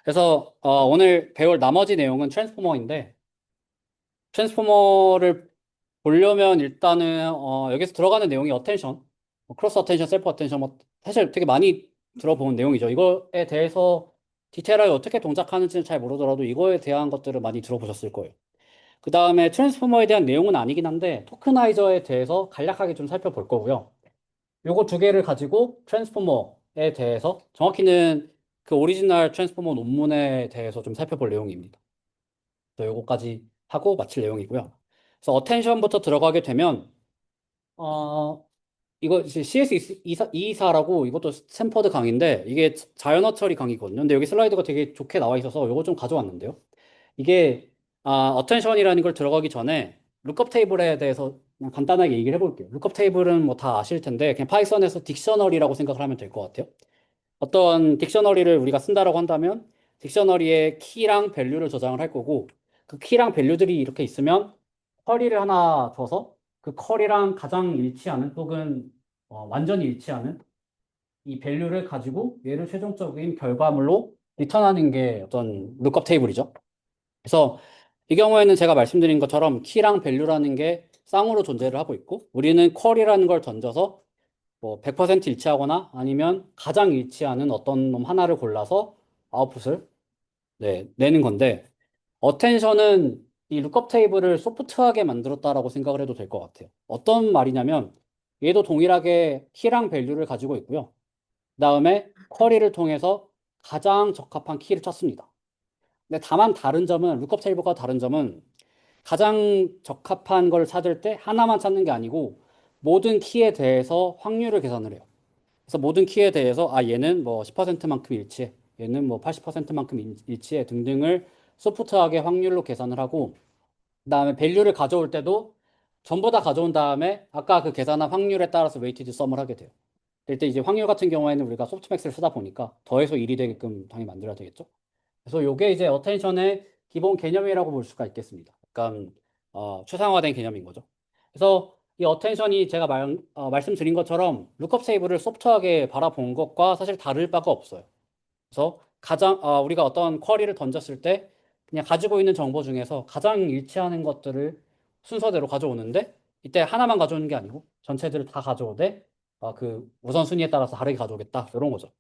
그래서 오늘 배울 나머지 내용은 트랜스포머인데 트랜스포머를 보려면 일단은 여기서 들어가는 내용이 어텐션, 크로스 어텐션, 셀프 어텐션 뭐 사실 되게 많이 들어본 내용이죠. 이거에 대해서 디테일하게 어떻게 동작하는지는 잘 모르더라도 이거에 대한 것들을 많이 들어보셨을 거예요. 그 다음에 트랜스포머에 대한 내용은 아니긴 한데 토크나이저에 대해서 간략하게 좀 살펴볼 거고요. 요거 두 개를 가지고 트랜스포머에 대해서 정확히는 그 오리지널 트랜스포머 논문에 대해서 좀 살펴볼 내용입니다. 그래서 요거까지 하고 마칠 내용이고요. 그래서 어텐션부터 들어가게 되면 어 이거 이제 CS224라고 이것도 스탠퍼드 강의인데 이게 자연어 처리 강의거든요. 근데 여기 슬라이드가 되게 좋게 나와 있어서 요거 좀 가져왔는데요. 이게 어텐션이라는 걸 들어가기 전에 룩업 테이블에 대해서 그냥 간단하게 얘기를 해볼게요. 룩업 테이블은 뭐 다 아실 텐데 그냥 파이썬에서 딕셔너리라고 생각을 하면 될 것 같아요. 어떤 딕셔너리를 우리가 쓴다라고 한다면 딕셔너리에 키랑 밸류를 저장을 할 거고 그 키랑 밸류들이 이렇게 있으면 쿼리를 하나 줘서 그 쿼리랑 가장 일치하는 혹은 완전히 일치하는 이 밸류를 가지고 얘를 최종적인 결과물로 리턴하는 게 어떤 룩업 테이블이죠. 그래서 이 경우에는 제가 말씀드린 것처럼 키랑 밸류라는 게 쌍으로 존재를 하고 있고 우리는 쿼리라는 걸 던져서 뭐 100% 일치하거나 아니면 가장 일치하는 어떤 놈 하나를 골라서 아웃풋을 내는 건데 어텐션은 이 룩업 테이블을 소프트하게 만들었다라고 생각을 해도 될 것 같아요. 어떤 말이냐면 얘도 동일하게 키랑 밸류를 가지고 있고요. 그다음에 쿼리를 통해서 가장 적합한 키를 찾습니다. 근데 다만 다른 점은 룩업 테이블과 다른 점은 가장 적합한 걸 찾을 때 하나만 찾는 게 아니고 모든 키에 대해서 확률을 계산을 해요. 그래서 모든 키에 대해서 얘는 뭐 10%만큼 일치해. 얘는 뭐 80%만큼 일치해 등등을 소프트하게 확률로 계산을 하고 그다음에 밸류를 가져올 때도 전부 다 가져온 다음에 아까 그 계산한 확률에 따라서 웨이티드 썸을 하게 돼요. 그럴 때 이제 확률 같은 경우에는 우리가 소프트맥스를 쓰다 보니까 더해서 1이 되게끔 당연히 만들어야 되겠죠. 그래서 요게 이제 어텐션의 기본 개념이라고 볼 수가 있겠습니다. 약간 추상화된 개념인 거죠. 그래서 이 어텐션이 제가 말씀드린 것처럼 룩업 테이블을 소프트하게 바라본 것과 사실 다를 바가 없어요. 그래서 가장 우리가 어떤 쿼리를 던졌을 때 그냥 가지고 있는 정보 중에서 가장 일치하는 것들을 순서대로 가져오는데 이때 하나만 가져오는 게 아니고 전체들을 다 가져오되 그 우선순위에 따라서 다르게 가져오겠다 이런 거죠.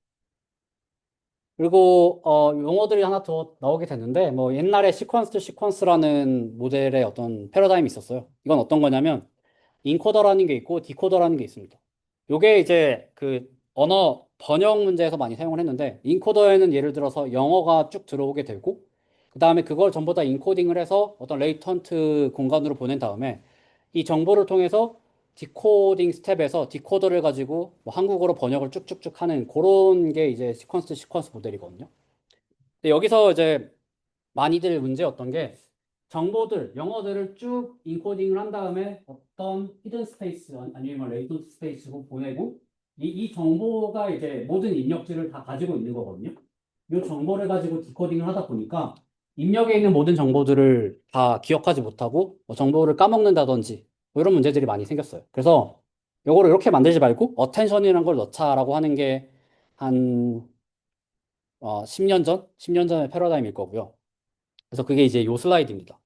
그리고 용어들이 하나 더 나오게 됐는데 뭐 옛날에 시퀀스 투 시퀀스라는 모델의 어떤 패러다임이 있었어요. 이건 어떤 거냐면 인코더라는 게 있고 디코더라는 게 있습니다. 요게 이제 그 언어 번역 문제에서 많이 사용을 했는데 인코더에는 예를 들어서 영어가 쭉 들어오게 되고 그 다음에 그걸 전부 다 인코딩을 해서 어떤 레이턴트 공간으로 보낸 다음에 이 정보를 통해서 디코딩 스텝에서 디코더를 가지고 뭐 한국어로 번역을 쭉쭉쭉 하는 그런 게 이제 시퀀스 시퀀스 모델이거든요. 근데 여기서 이제 많이들 문제였던 게 정보들, 영어들을 쭉 인코딩을 한 다음에 어떤 히든 스페이스 아니면 레이턴트 스페이스로 보내고 이 정보가 이제 모든 입력들을 다 가지고 있는 거거든요. 이 정보를 가지고 디코딩을 하다 보니까 입력에 있는 모든 정보들을 다 기억하지 못하고 뭐 정보를 까먹는다든지 뭐 이런 문제들이 많이 생겼어요. 그래서 요거를 이렇게 만들지 말고 어텐션이라는 걸 넣자라고 하는 게 한 10년 전? 10년 전의 패러다임일 거고요. 그래서 그게 이제 요 슬라이드입니다.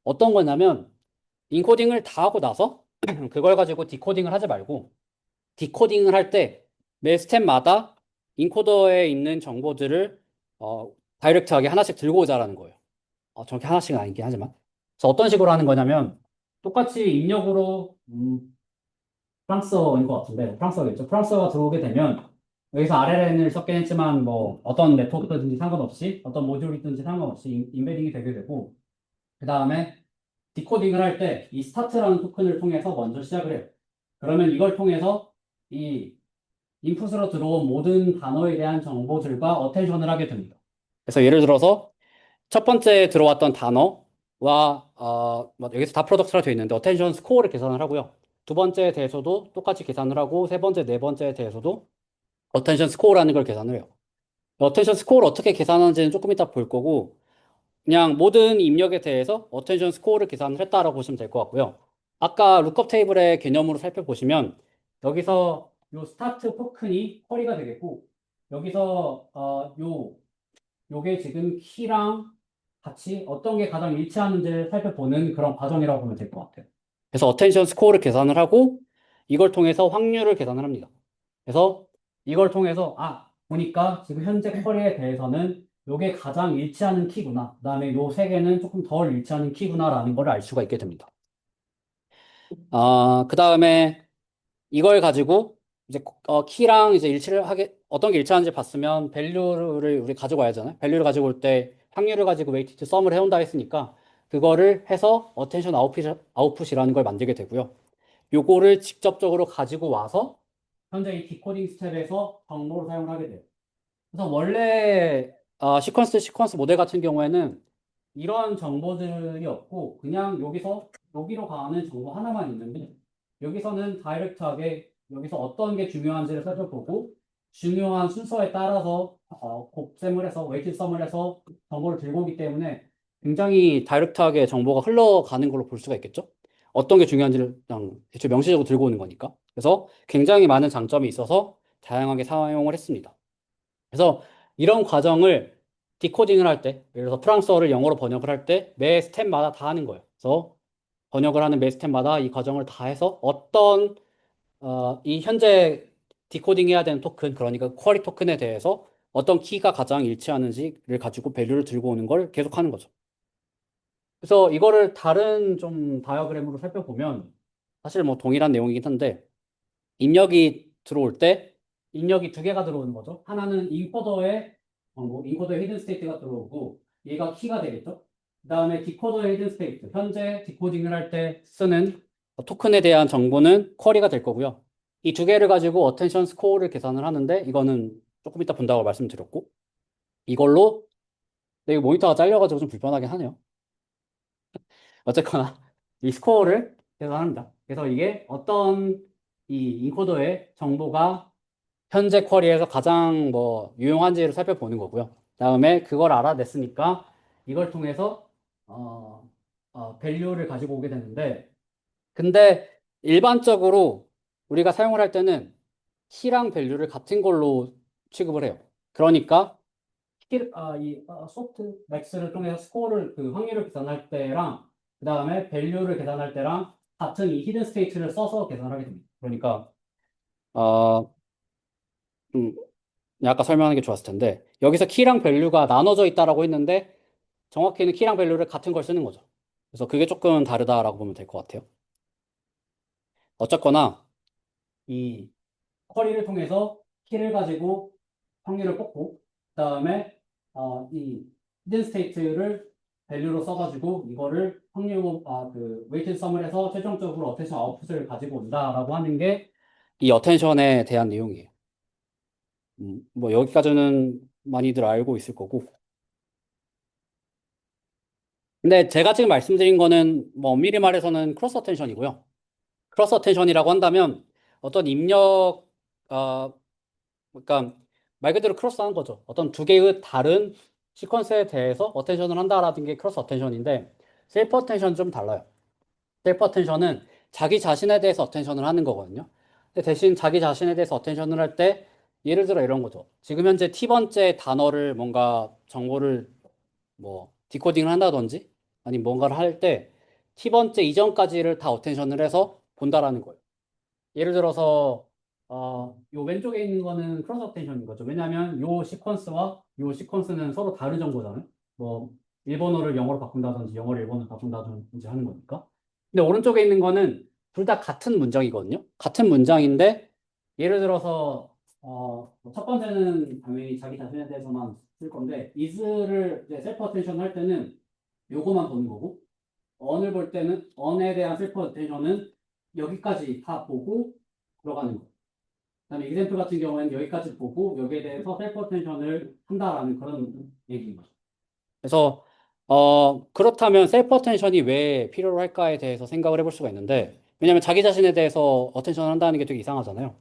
어떤 거냐면 인코딩을 다 하고 나서 그걸 가지고 디코딩을 하지 말고 디코딩을 할 때 매 스텝마다 인코더에 있는 정보들을 다이렉트하게 하나씩 들고 오자라는 거예요. 저렇게 하나씩은 아니긴 하지만. 그래서 어떤 식으로 하는 거냐면 똑같이 입력으로 프랑스어인 것 같은데 프랑스어겠죠. 프랑스어가 들어오게 되면 여기서 RLN을 썼긴 했지만 뭐 어떤 네트워크든지 상관없이 어떤 모듈이든지 상관없이 인베딩이 되게 되고 그 다음에 디코딩을 할 때 이 스타트라는 토큰을 통해서 먼저 시작을 해요. 그러면 이걸 통해서 이 인풋으로 들어온 모든 단어에 대한 정보들과 어텐션을 하게 됩니다. 그래서 예를 들어서 첫 번째 들어왔던 단어와 뭐 여기서 다 프로덕트라 되어 있는데 어텐션 스코어를 계산을 하고요. 두 번째에 대해서도 똑같이 계산을 하고 세 번째, 네 번째에 대해서도 어텐션 스코어라는 걸 계산을 해요. 어텐션 스코어를 어떻게 계산하는지는 조금 이따 볼 거고 그냥 모든 입력에 대해서 어텐션 스코어를 계산을 했다라고 보시면 될 것 같고요. 아까 룩업 테이블의 개념으로 살펴보시면 여기서 요 스타트 토큰이 쿼리가 되겠고 여기서 요 요게 지금 키랑 같이 어떤 게 가장 일치하는지를 살펴보는 그런 과정이라고 보면 될 것 같아요. 그래서 어텐션 스코어를 계산을 하고 이걸 통해서 확률을 계산을 합니다. 그래서 이걸 통해서 보니까 지금 현재 쿼리에 대해서는 요게 가장 일치하는 키구나. 그다음에 요 세 개는 조금 덜 일치하는 키구나라는 걸 알 수가 있게 됩니다. 그다음에 이걸 가지고 이제 키랑 이제 일치를 하게 어떤 게 일치하는지 봤으면 밸류를 우리 가지고 와야 하잖아요. 밸류를 가지고 올 때 확률을 가지고 웨이티드 썸을 해온다 했으니까 그거를 해서 어텐션 아웃풋이라는 걸 만들게 되고요. 요거를 직접적으로 가지고 와서 현재 이 디코딩 스텝에서 정보를 사용을 하게 돼요. 그래서 원래 시퀀스 모델 같은 경우에는 이런 정보들이 없고 그냥 여기로 가는 정보 하나만 있는데 여기서는 다이렉트하게 여기서 어떤 게 중요한지를 살펴보고 중요한 순서에 따라서 곱셈을 해서 웨이트 썸을 해서 정보를 들고 오기 때문에 굉장히 다이렉트하게 정보가 흘러가는 걸로 볼 수가 있겠죠. 어떤 게 중요한지를 그냥 대충 명시적으로 들고 오는 거니까. 그래서 굉장히 많은 장점이 있어서 다양하게 사용을 했습니다. 그래서 이런 과정을 디코딩을 할 때, 예를 들어서 프랑스어를 영어로 번역을 할 때 매 스텝마다 다 하는 거예요. 그래서 번역을 하는 매 스텝마다 이 과정을 다 해서 이 현재 디코딩 해야 되는 토큰, 그러니까 쿼리 토큰에 대해서 어떤 키가 가장 일치하는지를 가지고 밸류를 들고 오는 걸 계속하는 거죠. 그래서 이거를 다른 좀 다이어그램으로 살펴보면 사실 뭐 동일한 내용이긴 한데 입력이 들어올 때 입력이 두 개가 들어오는 거죠. 하나는 인코더에 히든 스테이트가 들어오고 얘가 키가 되겠죠. 그다음에 디코더의 히든 스테이트, 현재 디코딩을 할 때 쓰는 토큰에 대한 정보는 쿼리가 될 거고요. 이 두 개를 가지고 어텐션 스코어를 계산을 하는데 이거는 조금 이따 본다고 말씀드렸고 이걸로 이거 모니터가 잘려가지고 좀 불편하긴 하네요. 어쨌거나 이 스코어를 계산합니다. 그래서 이게 어떤 이 인코더의 정보가 현재 쿼리에서 가장 뭐 유용한지를 살펴보는 거고요. 다음에 그걸 알아냈으니까 이걸 통해서 밸류를 가지고 오게 되는데 근데 일반적으로 우리가 사용을 할 때는 키랑 밸류를 같은 걸로 취급을 해요. 그러니까 소프트 맥스를 통해서 스코어를 그 확률을 계산할 때랑 그 다음에 밸류를 계산할 때랑 같은 이 히든 스테이트를 써서 계산하게 됩니다. 그러니까 어, 음, 아까 설명하는 게 좋았을 텐데 여기서 키랑 밸류가 나눠져 있다라고 했는데 정확히는 키랑 밸류를 같은 걸 쓰는 거죠. 그래서 그게 조금 다르다라고 보면 될 것 같아요. 어쨌거나 이 쿼리를 통해서 키를 가지고 확률을 뽑고 그다음에 이 히든 스테이트를 밸류로 써가지고 이거를 그 웨이티드 썸을 해서 최종적으로 어텐션 아웃풋을 가지고 온다라고 하는 게 이 어텐션에 대한 내용이에요. 뭐 여기까지는 많이들 알고 있을 거고. 근데 제가 지금 말씀드린 거는 뭐 엄밀히 말해서는 크로스 어텐션이고요. 크로스 어텐션이라고 한다면 어떤 그러니까 말 그대로 크로스하는 거죠. 어떤 두 개의 다른 시퀀스에 대해서 어텐션을 한다라는 게 크로스 어텐션인데 셀프 어텐션은 좀 달라요. 셀프 어텐션은 자기 자신에 대해서 어텐션을 하는 거거든요. 근데 대신 자기 자신에 대해서 어텐션을 할 때 예를 들어 이런 거죠. 지금 현재 T번째 단어를 뭔가 정보를 뭐 디코딩을 한다든지 아니면 뭔가를 할 때 T번째 이전까지를 다 어텐션을 해서 본다라는 거예요. 예를 들어서 요 왼쪽에 있는 거는 크로스 어텐션인 거죠. 왜냐하면 요 시퀀스와 요 시퀀스는 서로 다른 정보잖아요. 뭐 일본어를 영어로 바꾼다든지 영어를 일본어로 바꾼다든지 하는 거니까. 근데 오른쪽에 있는 거는 둘 다 같은 문장이거든요. 같은 문장인데 예를 들어서 첫 번째는 당연히 자기 자신에 대해서만 쓸 건데 is를 이제 셀프 어텐션 할 때는 요거만 보는 거고 on을 볼 때는 on에 대한 셀프 어텐션은 여기까지 다 보고 들어가는 거. 그다음에 example 같은 경우에는 여기까지 보고 여기에 대해서 셀프 어텐션을 한다라는 그런 얘기인 거죠. 그래서 그렇다면 셀프 어텐션이 왜 필요로 할까에 대해서 생각을 해볼 수가 있는데 왜냐하면 자기 자신에 대해서 어텐션을 한다는 게 되게 이상하잖아요.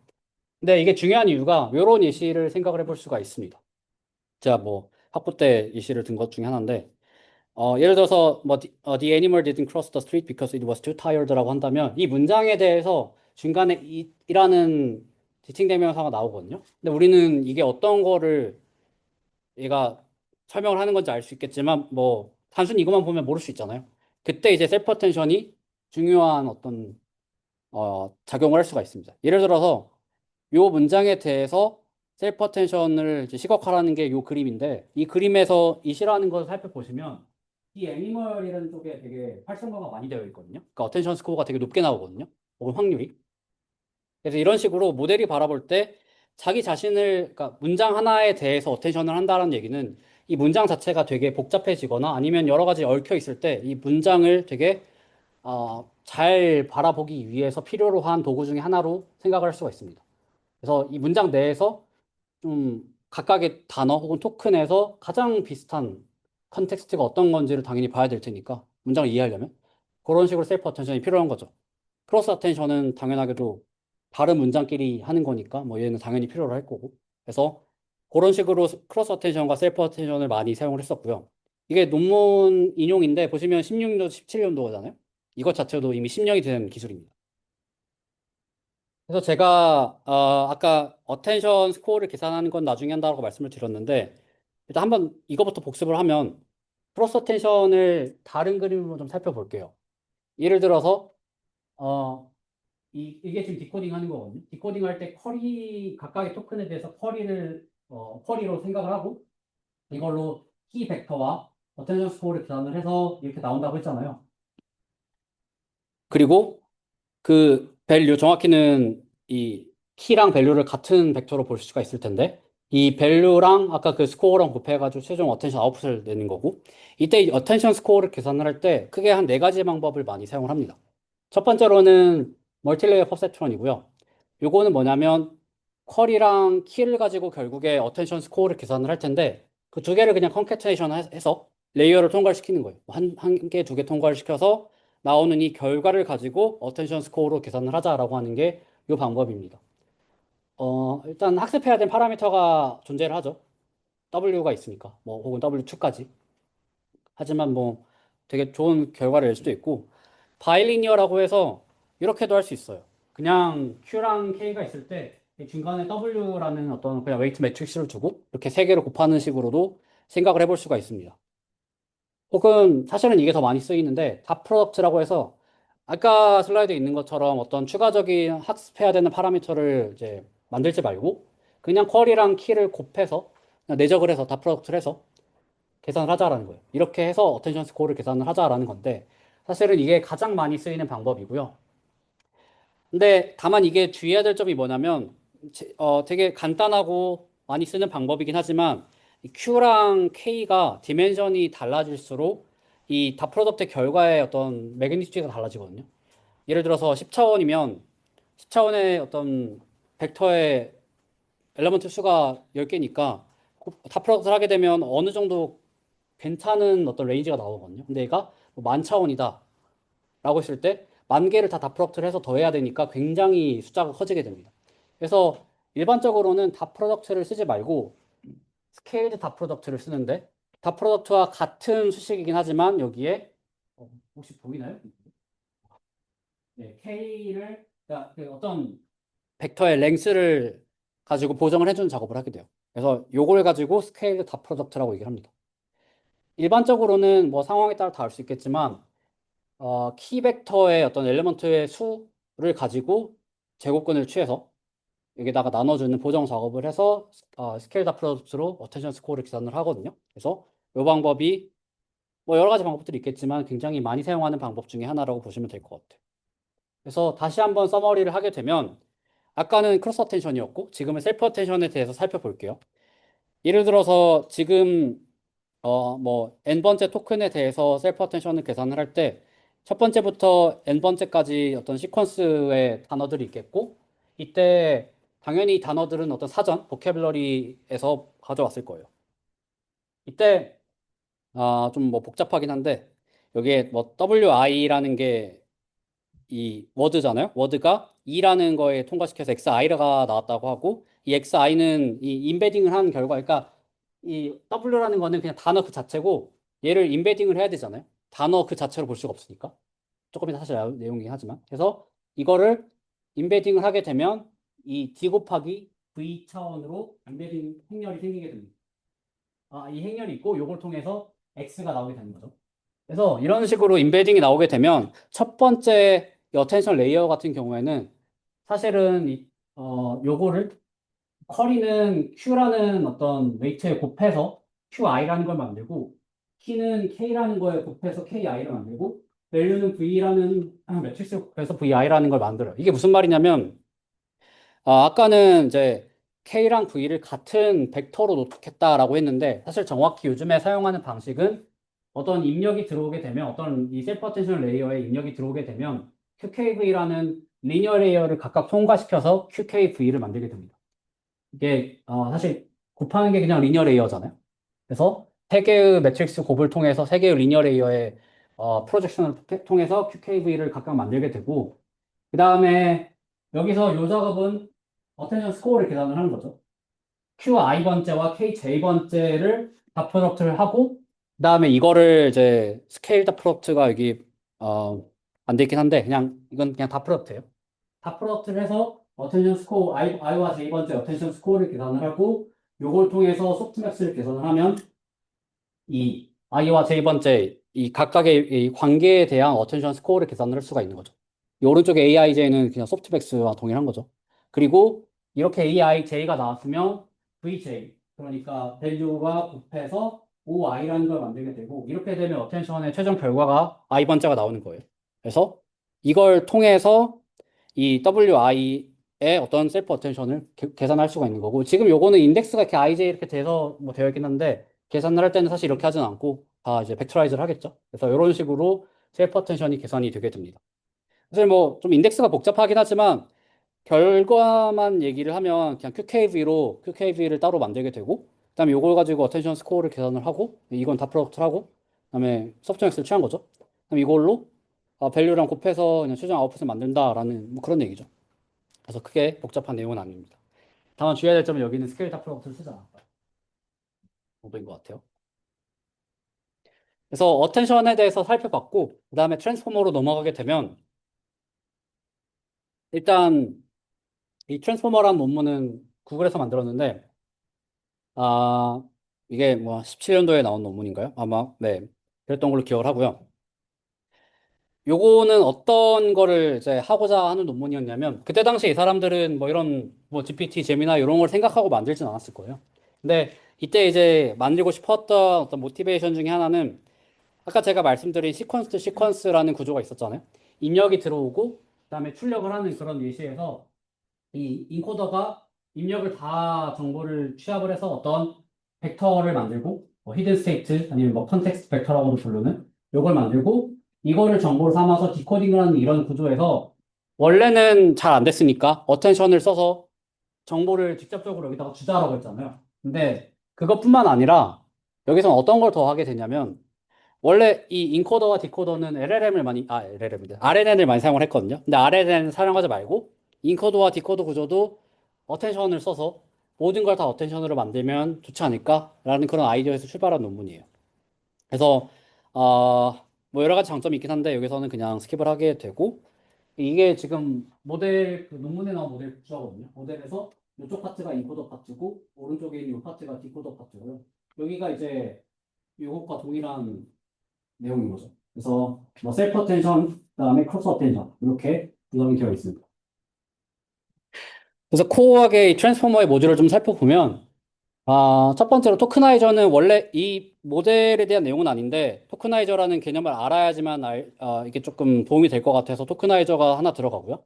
근데 이게 중요한 이유가 이런 예시를 생각을 해볼 수가 있습니다. 제가 뭐 학부 때 예시를 든 것 중에 하나인데 예를 들어서 뭐 the animal didn't cross the street because it was too tired라고 한다면 이 문장에 대해서 중간에 이라는 지칭대명사가 나오거든요. 근데 우리는 이게 어떤 거를 얘가 설명을 하는 건지 알 수 있겠지만 뭐 단순히 이것만 보면 모를 수 있잖아요. 그때 이제 셀프 어텐션이 중요한 어떤 작용을 할 수가 있습니다. 예를 들어서 이 문장에 대해서 셀프 어텐션을 이제 시각화하는 게 이 그림인데 이 그림에서 이 시라는 것을 살펴보시면 이 애니멀이라는 쪽에 되게 활성화가 많이 되어 있거든요. 그러니까 어텐션 스코어가 되게 높게 나오거든요. 혹은 확률이. 그래서 이런 식으로 모델이 바라볼 때 자기 자신을, 그러니까 문장 하나에 대해서 어텐션을 한다는 얘기는 이 문장 자체가 되게 복잡해지거나 아니면 여러 가지 얽혀 있을 때 이 문장을 되게 잘 바라보기 위해서 필요로 한 도구 중에 하나로 생각을 할 수가 있습니다. 그래서 이 문장 내에서 좀 각각의 단어 혹은 토큰에서 가장 비슷한 컨텍스트가 어떤 건지를 당연히 봐야 될 테니까 문장을 이해하려면 그런 식으로 셀프 어텐션이 필요한 거죠. 크로스 어텐션은 당연하게도 다른 문장끼리 하는 거니까 뭐 얘는 당연히 필요로 할 거고. 그래서 그런 식으로 크로스 어텐션과 셀프 어텐션을 많이 사용을 했었고요. 이게 논문 인용인데 보시면 16년도, 17년도잖아요. 이것 자체도 이미 10년이 된 기술입니다. 그래서 제가 아까 어텐션 스코어를 계산하는 건 나중에 한다고 말씀을 드렸는데 일단 한번 이거부터 복습을 하면 크로스 어텐션을 다른 그림으로 좀 살펴볼게요. 예를 들어서 어, 이게 지금 디코딩 하는 거거든요. 디코딩 할 때 쿼리, 각각의 토큰에 대해서 쿼리로 생각을 하고, 이걸로 키 벡터와 어텐션 스코어를 계산을 해서 이렇게 나온다고 했잖아요. 그리고 그 밸류, 정확히는 이 키랑 밸류를 같은 벡터로 볼 수가 있을 텐데, 이 밸류랑 아까 그 스코어랑 곱해가지고 최종 어텐션 아웃풋을 내는 거고, 이때 이 어텐션 스코어를 계산을 할 때 크게 한 네 가지 방법을 많이 사용을 합니다. 첫 번째로는 멀티레이어 퍼셉트론이고요. 요거는 뭐냐면 쿼리랑 키를 가지고 결국에 어텐션 스코어를 계산을 할 텐데 그 두 개를 그냥 컨캐테네이션 해서 레이어를 통과시키는 거예요. 한 개, 두 개 통과를 시켜서 나오는 이 결과를 가지고 어텐션 스코어로 계산을 하자라고 하는 게 이 방법입니다. 일단 학습해야 될 파라미터가 존재를 하죠. W가 있으니까. 뭐 혹은 W2까지. 하지만 뭐 되게 좋은 결과를 낼 수도 있고 바이리니어라고 해서 이렇게도 할 수 있어요. 그냥 Q랑 K가 있을 때 중간에 W라는 어떤 그냥 웨이트 매트릭스를 두고 이렇게 세 개를 곱하는 식으로도 생각을 해볼 수가 있습니다. 혹은 사실은 이게 더 많이 쓰이는데 다 프로덕트라고 해서 아까 슬라이드에 있는 것처럼 어떤 추가적인 학습해야 되는 파라미터를 이제 만들지 말고 그냥 쿼리랑 키를 곱해서 그냥 내적을 해서 다 프로덕트를 해서 계산을 하자라는 거예요. 이렇게 해서 어텐션 스코어를 계산을 하자라는 건데 사실은 이게 가장 많이 쓰이는 방법이고요. 근데 다만 이게 주의해야 될 점이 뭐냐면 되게 간단하고 많이 쓰는 방법이긴 하지만 이 Q랑 K가 디멘전이 달라질수록 이 다 프로덕트 결과의 어떤 매그니튜드가 달라지거든요. 예를 들어서 10차원이면 10차원의 어떤 벡터의 엘리먼트 수가 10개니까 다 프로덕트를 하게 되면 어느 정도 괜찮은 어떤 레인지가 나오거든요. 근데 얘가 뭐 만 차원이다 라고 했을 때 만 개를 다 프로덕트를 해서 더해야 되니까 굉장히 숫자가 커지게 됩니다. 그래서 일반적으로는 다 프로덕트를 쓰지 말고 스케일드 다 프로덕트를 쓰는데 다 프로덕트와 같은 수식이긴 하지만 여기에 혹시 보이나요? 네, K를 그러니까 그 어떤 벡터의 랭스를 가지고 보정을 해주는 작업을 하게 돼요. 그래서 요걸 가지고 스케일드 다 프로덕트라고 얘기를 합니다. 일반적으로는 뭐 상황에 따라 다를 수 있겠지만 키 벡터의 어떤 엘리먼트의 수를 가지고 제곱근을 취해서 여기다가 나눠주는 보정 작업을 해서 스케일 다 프로덕트로 어텐션 스코어를 계산을 하거든요. 그래서 이 방법이 뭐 여러 가지 방법들이 있겠지만 굉장히 많이 사용하는 방법 중에 하나라고 보시면 될 것 같아요. 그래서 다시 한번 서머리를 하게 되면 아까는 크로스 어텐션이었고 지금은 셀프 어텐션에 대해서 살펴볼게요. 예를 들어서 지금 뭐 n번째 토큰에 대해서 셀프 어텐션을 계산을 할 때 첫 번째부터 n번째까지 어떤 시퀀스의 단어들이 있겠고 이때 당연히 이 단어들은 어떤 사전 보캐블러리에서 가져왔을 거예요. 이때 좀 뭐 복잡하긴 한데 여기에 뭐 WI라는 게 이 워드잖아요. 워드가 E라는 거에 통과시켜서 XI가 나왔다고 하고 이 XI는 이 인베딩을 한 결과 그러니까 이 W라는 거는 그냥 단어 그 자체고 얘를 인베딩을 해야 되잖아요. 단어 그 자체로 볼 수가 없으니까. 조금 이따 사실 내용이긴 하지만. 그래서 이거를 인베딩을 하게 되면 이 D 곱하기 V 차원으로 인베딩 행렬이 생기게 됩니다. 이 행렬이 있고 요걸 통해서 x가 나오게 되는 거죠. 그래서 이런 식으로 임베딩이 나오게 되면 첫 번째 이 어텐션 레이어 같은 경우에는 사실은 요거를 쿼리는 Q라는 어떤 웨이트에 곱해서 QI라는 걸 만들고 키는 K라는 거에 곱해서 KI를 만들고 밸류는 V라는 매트릭스에 곱해서 VI라는 걸 만들어요. 이게 무슨 말이냐면 아까는 이제 K랑 V를 같은 벡터로 놓겠다라고 했는데 사실 정확히 요즘에 사용하는 방식은 어떤 입력이 들어오게 되면 어떤 이 셀프 어텐션 레이어에 입력이 들어오게 되면 QKV라는 리니어 레이어를 각각 통과시켜서 QKV를 만들게 됩니다. 이게 사실 곱하는 게 그냥 리니어 레이어잖아요. 그래서 세 개의 매트릭스 곱을 통해서 세 개의 리니어 레이어의 프로젝션을 통해서 QKV를 각각 만들게 되고 그 다음에 여기서 요 작업은 어텐션 스코어를 계산을 하는 거죠. QI 번째와 KJ번째를 다 프로덕트를 하고 그 다음에 이거를 이제 스케일 다 프로덕트가 여기 안 돼 있긴 한데 그냥 이건 그냥 다 프로덕트예요. 다 프로덕트를 해서 어텐션 스코어 I와 J번째 어텐션 스코어를 계산을 하고 요걸 통해서 소프트맥스를 계산을 하면 이 I와 J번째 이 각각의 이 관계에 대한 어텐션 스코어를 계산을 할 수가 있는 거죠. 이 오른쪽에 AIJ는 그냥 소프트맥스와 동일한 거죠. 그리고 이렇게 AIJ가 나왔으면 VJ 그러니까 밸류가 곱해서 OI라는 걸 만들게 되고 이렇게 되면 어텐션의 최종 결과가 I번째가 나오는 거예요. 그래서 이걸 통해서 이 WI의 어떤 셀프 어텐션을 계산할 수가 있는 거고 지금 요거는 인덱스가 이렇게 IJ 이렇게 돼서 뭐 되어 있긴 한데 계산을 할 때는 사실 이렇게 하진 않고 다 이제 벡터라이즈를 하겠죠. 그래서 이런 식으로 셀프 어텐션이 계산이 되게 됩니다. 사실 뭐 좀 인덱스가 복잡하긴 하지만 결과만 얘기를 하면 그냥 QKV로 QKV를 따로 만들게 되고 그다음에 요걸 가지고 어텐션 스코어를 계산을 하고 이건 다 프로덕트를 하고 그다음에 소프트맥스를 취한 거죠. 그럼 이걸로 밸류랑 곱해서 그냥 최종 아웃풋을 만든다라는 뭐 그런 얘기죠. 그래서 크게 복잡한 내용은 아닙니다. 다만 주의해야 될 점은 여기는 스케일 다 프로덕트를 쓰지 않았다. 정도인 것 같아요. 그래서 어텐션에 대해서 살펴봤고 그 다음에 트랜스포머로 넘어가게 되면 일단 이 트랜스포머라는 논문은 구글에서 만들었는데 아 이게 뭐 17년도에 나온 논문인가요? 아마 네 그랬던 걸로 기억을 하고요. 요거는 어떤 거를 이제 하고자 하는 논문이었냐면 그때 당시 이 사람들은 뭐 이런 뭐 GPT, 제미나 이런 걸 생각하고 만들진 않았을 거예요. 근데 이때 이제 만들고 싶었던 어떤 모티베이션 중에 하나는 아까 제가 말씀드린 시퀀스 투 시퀀스라는 구조가 있었잖아요. 입력이 들어오고 그다음에 출력을 하는 그런 예시에서 이 인코더가 입력을 다 정보를 취합을 해서 어떤 벡터를 만들고 뭐 히든 스테이트 아니면 뭐 컨텍스트 벡터라고도 부르는 이걸 만들고 이거를 정보를 삼아서 디코딩을 하는 이런 구조에서 원래는 잘 안 됐으니까 어텐션을 써서 정보를 직접적으로 여기다가 주자라고 했잖아요. 근데 그것뿐만 아니라 여기서는 어떤 걸 더 하게 되냐면 원래 이 인코더와 디코더는 LLM을 많이, LLM인데, RNN을 많이 사용을 했거든요. 근데 RNN 사용하지 말고, 인코더와 디코더 구조도 어텐션을 써서 모든 걸 다 어텐션으로 만들면 좋지 않을까라는 그런 아이디어에서 출발한 논문이에요. 그래서, 뭐 여러 가지 장점이 있긴 한데, 여기서는 그냥 스킵을 하게 되고, 이게 지금 모델, 그 논문에 나온 모델 구조거든요. 모델에서 이쪽 파트가 인코더 파트고, 오른쪽에 있는 이 파트가 디코더 파트고요. 여기가 이제 이것과 동일한 내용인 거죠. 그래서 뭐 셀프 어텐션, 그다음에 크로스 어텐션 이렇게 구성이 되어 있습니다. 그래서 코어하게 이 트랜스포머의 모듈을 좀 살펴보면 첫 번째로 토크나이저는 원래 이 모델에 대한 내용은 아닌데 토크나이저라는 개념을 알아야지만 이게 조금 도움이 될 것 같아서 토크나이저가 하나 들어가고요.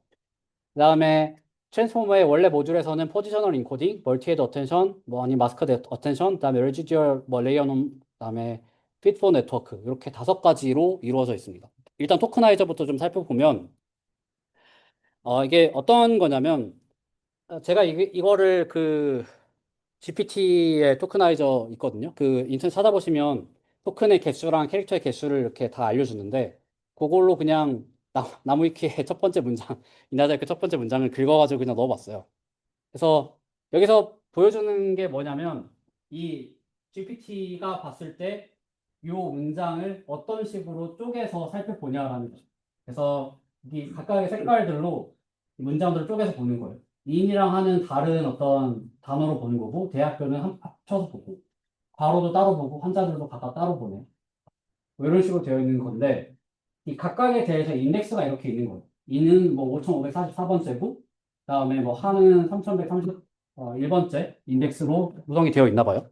그다음에 트랜스포머의 원래 모듈에서는 포지셔널 인코딩, 멀티헤드 어텐션, 뭐 아니 마스크드 어텐션, 그다음에 레지듀얼 뭐 레이어놈, 그다음에 핏포 네트워크 이렇게 5가지로 이루어져 있습니다. 일단 토크나이저부터 좀 살펴보면 이게 어떤 거냐면 제가 이거를 그 GPT의 토크나이저 있거든요. 그 인터넷 찾아보시면 토큰의 개수랑 캐릭터의 개수를 이렇게 다 알려주는데 그걸로 그냥 나무위키의 첫 번째 문장, 이나다의 그 첫 번째 문장을 긁어가지고 그냥 넣어봤어요. 그래서 여기서 보여주는 게 뭐냐면 이 GPT가 봤을 때 이 문장을 어떤 식으로 쪼개서 살펴보냐라는 거죠. 그래서 이 각각의 색깔들로 이 문장들을 쪼개서 보는 거예요. 인이랑 하는 다른 어떤 단어로 보는 거고 대학교는 합쳐서 보고 괄호도 따로 보고 한자들도 각각 따로 보내. 뭐 이런 식으로 되어 있는 건데 이 각각에 대해서 인덱스가 이렇게 있는 거예요. 이는 뭐 5544번째고 그다음에 뭐 하는 3131번째 인덱스로 구성이 되어 있나 봐요.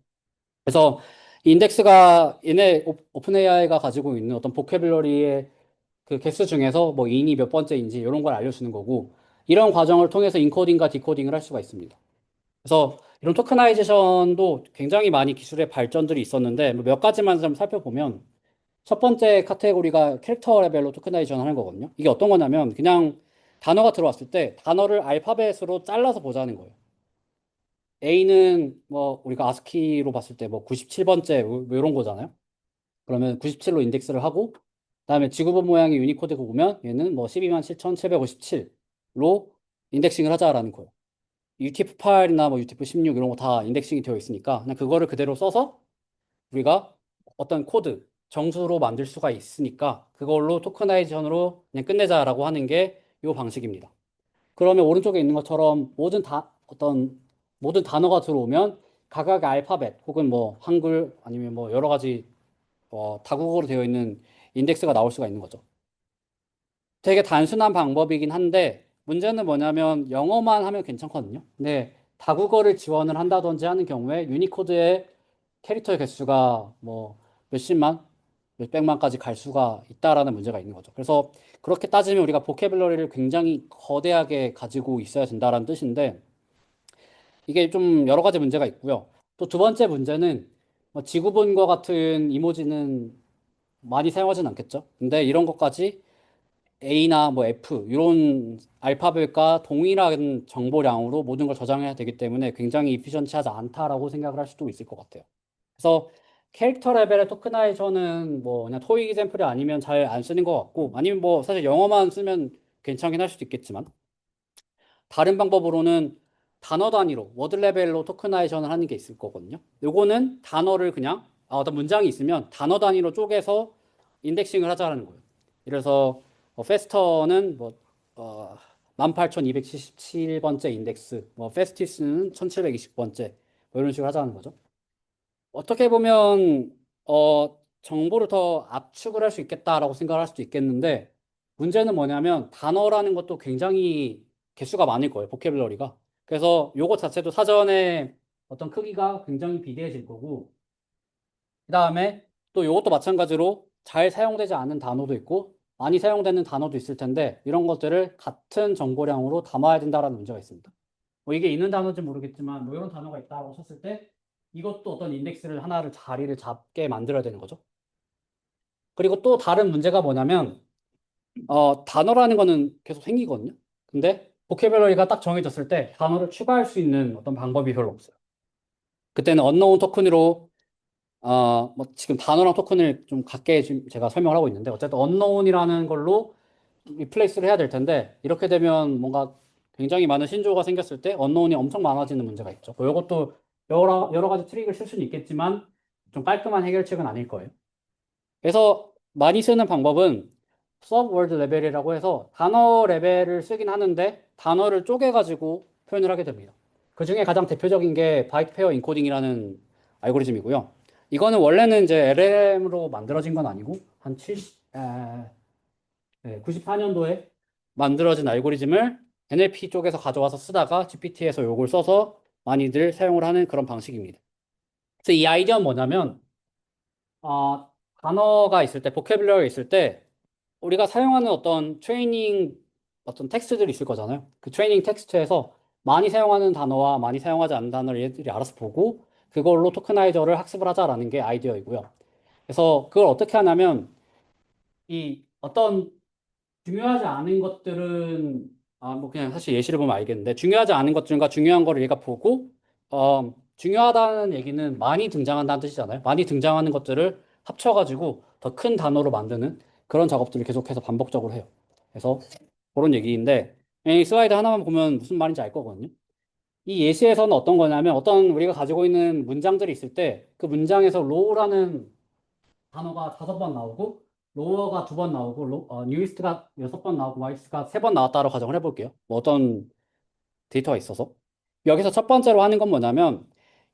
그래서 인덱스가 얘네 오픈 AI가 가지고 있는 어떤 보캐블러리의 그 개수 중에서 뭐 인이 몇 번째인지 이런 걸 알려주는 거고 이런 과정을 통해서 인코딩과 디코딩을 할 수가 있습니다. 그래서 이런 토크나이제이션도 굉장히 많이 기술의 발전들이 있었는데 뭐몇 가지만 좀 살펴보면 첫 번째 카테고리가 캐릭터 레벨로 토크나이제이션 하는 거거든요. 이게 어떤 거냐면 그냥 단어가 들어왔을 때 단어를 알파벳으로 잘라서 보자는 거예요. A는 뭐 우리가 아스키로 봤을 때 뭐 97번째 뭐 이런 거잖아요. 그러면 97로 인덱스를 하고 그다음에 지구본 모양의 유니코드가 보면 얘는 뭐 127,757로 인덱싱을 하자라는 거예요. UTF-8이나 뭐 UTF-16 이런 거 다 인덱싱이 되어 있으니까 그냥 그거를 그대로 써서 우리가 어떤 코드 정수로 만들 수가 있으니까 그걸로 토커나이제이션으로 그냥 끝내자라고 하는 게 이 방식입니다. 그러면 오른쪽에 있는 것처럼 모든 단어가 들어오면 각각의 알파벳 혹은 뭐 한글 아니면 뭐 여러 가지 다국어로 되어 있는 인덱스가 나올 수가 있는 거죠. 되게 단순한 방법이긴 한데 문제는 뭐냐면 영어만 하면 괜찮거든요. 근데 다국어를 지원을 한다든지 하는 경우에 유니코드의 캐릭터의 개수가 뭐 몇십만, 몇백만까지 갈 수가 있다라는 문제가 있는 거죠. 그래서 그렇게 따지면 우리가 보캐블러리를 굉장히 거대하게 가지고 있어야 된다라는 뜻인데 이게 좀 여러 가지 문제가 있고요. 또 두 번째 문제는 뭐 지구본과 같은 이모지는 많이 사용하진 않겠죠. 근데 이런 것까지 A나 뭐 F 이런 알파벳과 동일한 정보량으로 모든 걸 저장해야 되기 때문에 굉장히 이피션치하지 않다라고 생각을 할 수도 있을 것 같아요. 그래서 캐릭터 레벨의 토크나이저는 뭐 그냥 토익 샘플이 아니면 잘 안 쓰는 것 같고 아니면 뭐 사실 영어만 쓰면 괜찮긴 할 수도 있겠지만 다른 방법으로는 단어 단위로 워드 레벨로 토크나이제이션을 하는 게 있을 거거든요. 요거는 단어를 그냥 어떤 문장이 있으면 단어 단위로 쪼개서 인덱싱을 하자는 거예요. 그래서 페스터는 뭐 18,277번째 인덱스, 뭐 페스티스는 1720번째 뭐 이런 식으로 하자는 거죠. 어떻게 보면 정보를 더 압축을 할 수 있겠다라고 생각을 할 수도 있겠는데 문제는 뭐냐면 단어라는 것도 굉장히 개수가 많을 거예요. 보캐블러리가. 그래서 요거 자체도 사전에 어떤 크기가 굉장히 비대해질 거고 그다음에 또 요것도 마찬가지로 잘 사용되지 않은 단어도 있고 많이 사용되는 단어도 있을 텐데 이런 것들을 같은 정보량으로 담아야 된다라는 문제가 있습니다. 뭐 이게 있는 단어인지 모르겠지만 뭐 이런 단어가 있다고 쳤을 때 이것도 어떤 인덱스를 하나를 자리를 잡게 만들어야 되는 거죠. 그리고 또 다른 문제가 뭐냐면 단어라는 거는 계속 생기거든요. 근데 보캐블러리가 딱 정해졌을 때 단어를 추가할 수 있는 어떤 방법이 별로 없어요. 그때는 언노운 토큰으로 뭐 지금 단어랑 토큰을 좀 갖게 지금 제가 설명을 하고 있는데 어쨌든 언노운이라는 걸로 리플레이스를 해야 될 텐데 이렇게 되면 뭔가 굉장히 많은 신조어가 생겼을 때 언노운이 엄청 많아지는 문제가 있죠. 뭐 이것도 여러 가지 트릭을 쓸 수는 있겠지만 좀 깔끔한 해결책은 아닐 거예요. 그래서 많이 쓰는 방법은 서브월드 레벨이라고 해서 단어 레벨을 쓰긴 하는데 단어를 쪼개가지고 표현을 하게 됩니다. 그 중에 가장 대표적인 게 바이트 페어 인코딩이라는 알고리즘이고요. 이거는 원래는 이제 LLM으로 만들어진 건 아니고 한 94년도에 만들어진 알고리즘을 NLP 쪽에서 가져와서 쓰다가 GPT에서 요걸 써서 많이들 사용을 하는 그런 방식입니다. 그래서 이 아이디어는 뭐냐면 단어가 있을 때, 보캐블러리가 있을 때 우리가 사용하는 어떤 트레이닝 어떤 텍스트들이 있을 거잖아요. 그 트레이닝 텍스트에서 많이 사용하는 단어와 많이 사용하지 않는 단어를 얘들이 알아서 보고 그걸로 토크나이저를 학습을 하자라는 게 아이디어이고요. 그래서 그걸 어떻게 하냐면 이 어떤 중요하지 않은 것들은 뭐 그냥 사실 예시를 보면 알겠는데 중요하지 않은 것들과 중요한 거를 얘가 보고 중요하다는 얘기는 많이 등장한다는 뜻이잖아요. 많이 등장하는 것들을 합쳐가지고 더 큰 단어로 만드는 그런 작업들을 계속해서 반복적으로 해요. 그래서 그런 얘기인데 이 슬라이드 하나만 보면 무슨 말인지 알 거거든요. 이 예시에서는 어떤 거냐면 어떤 우리가 가지고 있는 문장들이 있을 때 그 문장에서 row라는 단어가 5번 나오고 로어가 2번 나오고 뉴이스트가 6번 나오고 와이스가 3번 나왔다로 가정을 해볼게요. 뭐 어떤 데이터가 있어서 여기서 첫 번째로 하는 건 뭐냐면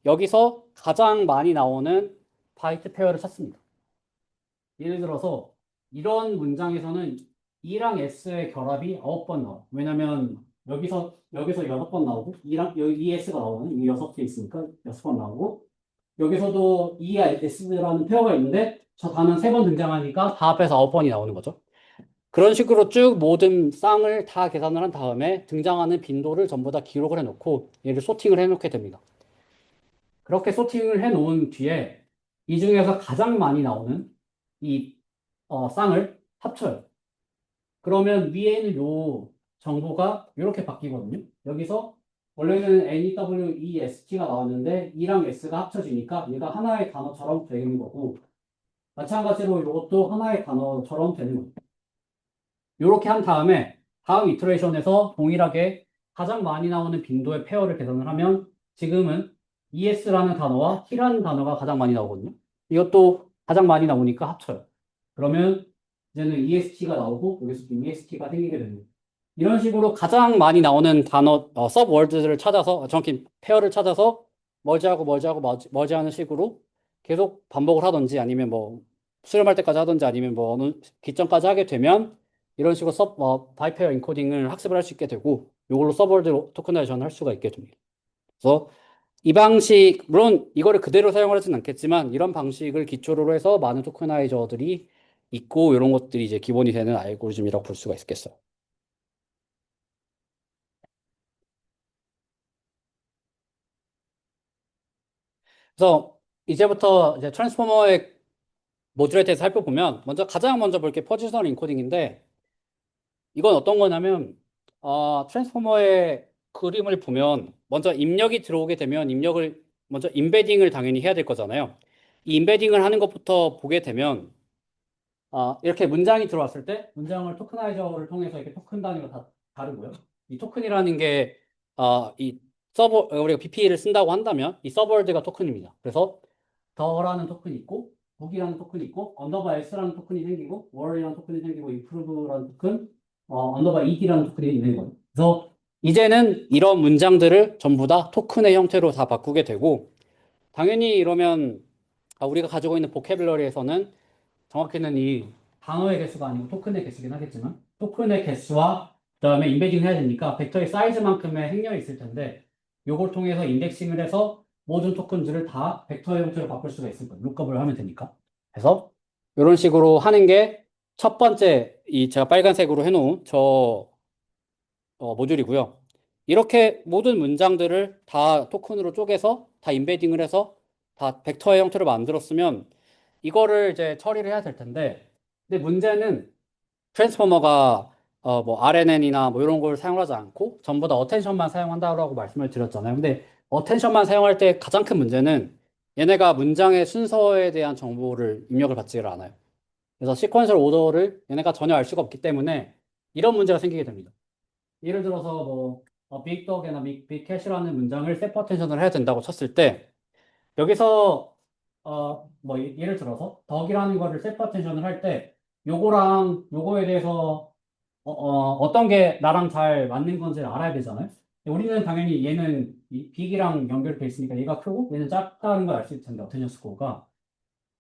여기서 가장 많이 나오는 바이트 페어를 찾습니다. 예를 들어서 이런 문장에서는 E랑 S의 결합이 9번 나와. 왜냐면 여기서 6번 나오고 E랑 여기 ES가 나오는 이 6개 있으니까 6번 나오고 여기서도 E와 S라는 페어가 있는데 저 단어 3번 등장하니까 다 합해서 9번이 나오는 거죠. 그런 식으로 쭉 모든 쌍을 다 계산을 한 다음에 등장하는 빈도를 전부 다 기록을 해놓고 얘를 소팅을 해놓게 됩니다. 그렇게 소팅을 해놓은 뒤에 이 중에서 가장 많이 나오는 이 쌍을 합쳐요. 그러면 위에 있는 요 정보가 이렇게 바뀌거든요. 여기서 원래는 NEWEST가 나왔는데 E랑 S가 합쳐지니까 얘가 하나의 단어처럼 되는 거고 마찬가지로 이것도 하나의 단어처럼 되는 거예요. 이렇게 한 다음에 다음 이터레이션에서 동일하게 가장 많이 나오는 빈도의 페어를 계산을 하면 지금은 ES라는 단어와 T라는 단어가 가장 많이 나오거든요. 이것도 가장 많이 나오니까 합쳐요. 그러면 이제는 EST가 나오고 여기서 EST가 생기게 됩니다. 이런 식으로 가장 많이 나오는 단어, 서브월드를 찾아서, 정확히 페어를 찾아서 머지하고 머지하고 머지하는 식으로 계속 반복을 하든지 아니면 뭐 수렴할 때까지 하든지 아니면 뭐 어느 기점까지 하게 되면 이런 식으로 바이페어 인코딩을 학습을 할 수 있게 되고 이걸로 서브월드 토큰나이제이션을 할 수가 있게 됩니다. 그래서 이 방식, 물론 이거를 그대로 사용을 하진 않겠지만 이런 방식을 기초로 해서 많은 토커나이저들이 있고 이런 것들이 이제 기본이 되는 알고리즘이라고 볼 수가 있겠어요. 그래서 이제부터 이제 트랜스포머의 모듈에 대해서 살펴보면 가장 먼저 볼 게 포지셔널 인코딩인데 이건 어떤 거냐면 트랜스포머의 그림을 보면 먼저 입력이 들어오게 되면 입력을 먼저 임베딩을 당연히 해야 될 거잖아요. 이 임베딩을 하는 것부터 보게 되면 이렇게 문장이 들어왔을 때 문장을 토크나이저를 통해서 이렇게 토큰 단위가 다 다르고요. 이 토큰이라는 게 이 우리가 BP를 쓴다고 한다면 이 서버월드가 토큰입니다. 그래서 더라는 토큰이 있고 북이라는 토큰이 있고 언더바 s라는 토큰이 생기고 월이라는 토큰이 생기고 improve라는 토큰, 언더바 ed라는 토큰이 있는 거예요. 그래서 이제는 이런 문장들을 전부 다 토큰의 형태로 다 바꾸게 되고 당연히 이러면 우리가 가지고 있는 보캐블러리에서는 정확히는 이 단어의 개수가 아니고 토큰의 개수긴 하겠지만 토큰의 개수와 그다음에 인베딩 해야 되니까 벡터의 사이즈만큼의 행렬이 있을 텐데 요걸 통해서 인덱싱을 해서 모든 토큰들을 다 벡터의 형태로 바꿀 수가 있을 거예요. 룩업을 하면 되니까. 그래서 이런 식으로 하는 게 첫 번째 이 제가 빨간색으로 해놓은 저 모듈이고요. 이렇게 모든 문장들을 다 토큰으로 쪼개서 다 인베딩을 해서 다 벡터의 형태로 만들었으면 이거를 이제 처리를 해야 될 텐데 근데 문제는 트랜스포머가 뭐 RNN이나 뭐 이런 걸 사용하지 않고 전부 다 어텐션만 사용한다고 말씀을 드렸잖아요. 근데 어텐션만 사용할 때 가장 큰 문제는 얘네가 문장의 순서에 대한 정보를 입력을 받지를 않아요. 그래서 시퀀셜 오더를 얘네가 전혀 알 수가 없기 때문에 이런 문제가 생기게 됩니다. 예를 들어서 뭐 빅덕이나 빅캣이라는 문장을 세퍼 어텐션을 해야 된다고 쳤을 때 여기서 뭐 예를 들어서 덕이라는 거를 세퍼 어텐션을 할 때 요거랑 요거에 대해서 떤 게 나랑 잘 맞는 건지를 알아야 되잖아요. 우리는 당연히 얘는 이 빅이랑 연결돼 있으니까 얘가 크고 얘는 작다는 걸 알 수 있을 텐데 어텐션 스코어가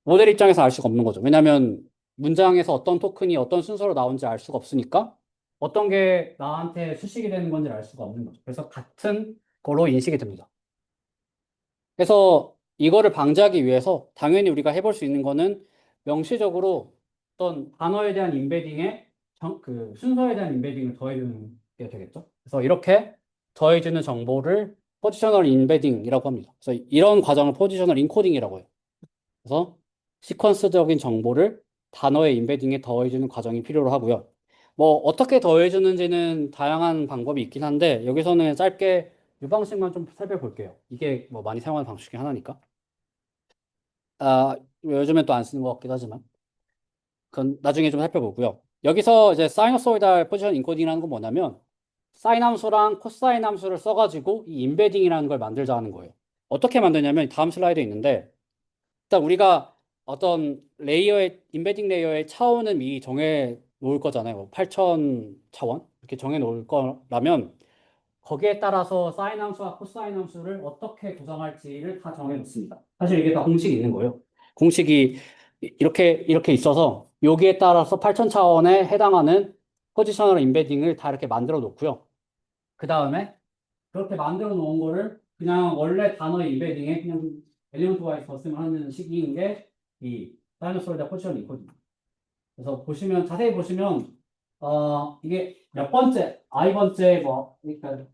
모델 입장에서 알 수가 없는 거죠. 왜냐하면 문장에서 어떤 토큰이 어떤 순서로 나온지 알 수가 없으니까 어떤 게 나한테 수식이 되는 건지 알 수가 없는 거죠. 그래서 같은 거로 인식이 됩니다. 그래서 이거를 방지하기 위해서 당연히 우리가 해볼 수 있는 거는 명시적으로 어떤 단어에 대한 인베딩에 그 순서에 대한 인베딩을 더해주는 게 되겠죠. 그래서 이렇게 더해주는 정보를 포지셔널 인베딩이라고 합니다. 그래서 이런 과정을 포지셔널 인코딩이라고 해요. 그래서 시퀀스적인 정보를 단어의 인베딩에 더해주는 과정이 필요로 하고요. 뭐 어떻게 더해주는지는 다양한 방법이 있긴 한데 여기서는 짧게 이 방식만 좀 살펴볼게요. 이게 뭐 많이 사용하는 방식 중에 하나니까. 요즘엔 또 안 쓰는 것 같기도 하지만 그건 나중에 좀 살펴보고요. 여기서 이제 사이너소이달 포지션 인코딩이라는 건 뭐냐면 사인 함수랑 코사인 함수를 써가지고 이 인베딩이라는 걸 만들자 하는 거예요. 어떻게 만드냐면 다음 슬라이드에 있는데 일단 우리가 어떤 레이어의 인베딩 레이어의 차원은 미리 정해 놓을 거잖아요. 뭐 8,000 차원 이렇게 정해 놓을 거라면 거기에 따라서 사인 함수와 코사인 함수를 어떻게 구성할지를 다 정해놓습니다. 사실 이게 다 공식이 있는 거예요. 공식이 이렇게 있어서 여기에 따라서 8천 차원에 해당하는 포지셔널 인베딩을 다 이렇게 만들어 놓고요. 그 다음에 그렇게 만들어 놓은 거를 그냥 원래 단어 인베딩에 그냥 엘리먼트 와이즈 덧셈을 하는 식인 게 이 사이너소이드 포지션 인코딩. 그래서 보시면 자세히 보시면 이게 몇 번째 i 번째 뭐 그러니까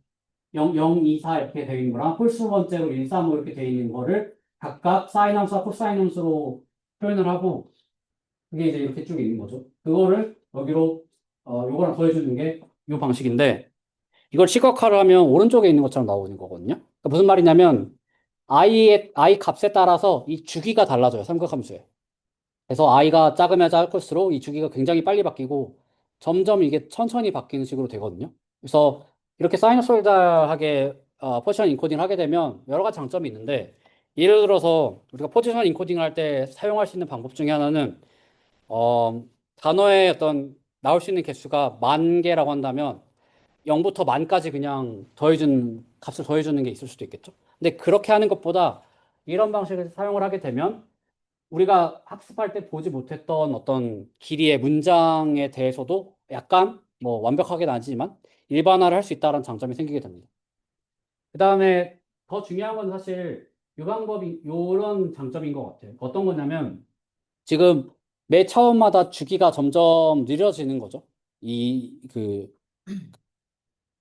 0, 0, 2, 4 이렇게 되어 있는 거랑 홀수 번째로 1, 3, 5 이렇게 되어 있는 거를 각각 사인 함수와 코사인 함수로 표현을 하고 그게 이제 이렇게 쭉 있는 거죠. 그거를 여기로 요거랑 더해주는 게 이 방식인데 이걸 시각화를 하면 오른쪽에 있는 것처럼 나오는 거거든요. 그러니까 무슨 말이냐면 i 값에 따라서 이 주기가 달라져요. 삼각함수에. 그래서 i가 작으면 작을수록 이 주기가 굉장히 빨리 바뀌고 점점 이게 천천히 바뀌는 식으로 되거든요. 그래서 이렇게 사이너소이달하게 포지션 인코딩을 하게 되면 여러 가지 장점이 있는데 예를 들어서 우리가 포지션 인코딩을 할 때 사용할 수 있는 방법 중에 하나는 어, 단어의 어떤 나올 수 있는 개수가 10,000개라고 한다면 0부터 만까지 그냥 값을 더해주는 게 있을 수도 있겠죠. 근데 그렇게 하는 것보다 이런 방식을 사용을 하게 되면 우리가 학습할 때 보지 못했던 어떤 길이의 문장에 대해서도 약간 뭐 완벽하게는 아니지만 일반화를 할 수 있다는 장점이 생기게 됩니다. 그 다음에 더 중요한 건 사실 이 방법이 이런 장점인 것 같아요. 어떤 거냐면 지금 매 차원마다 주기가 점점 느려지는 거죠.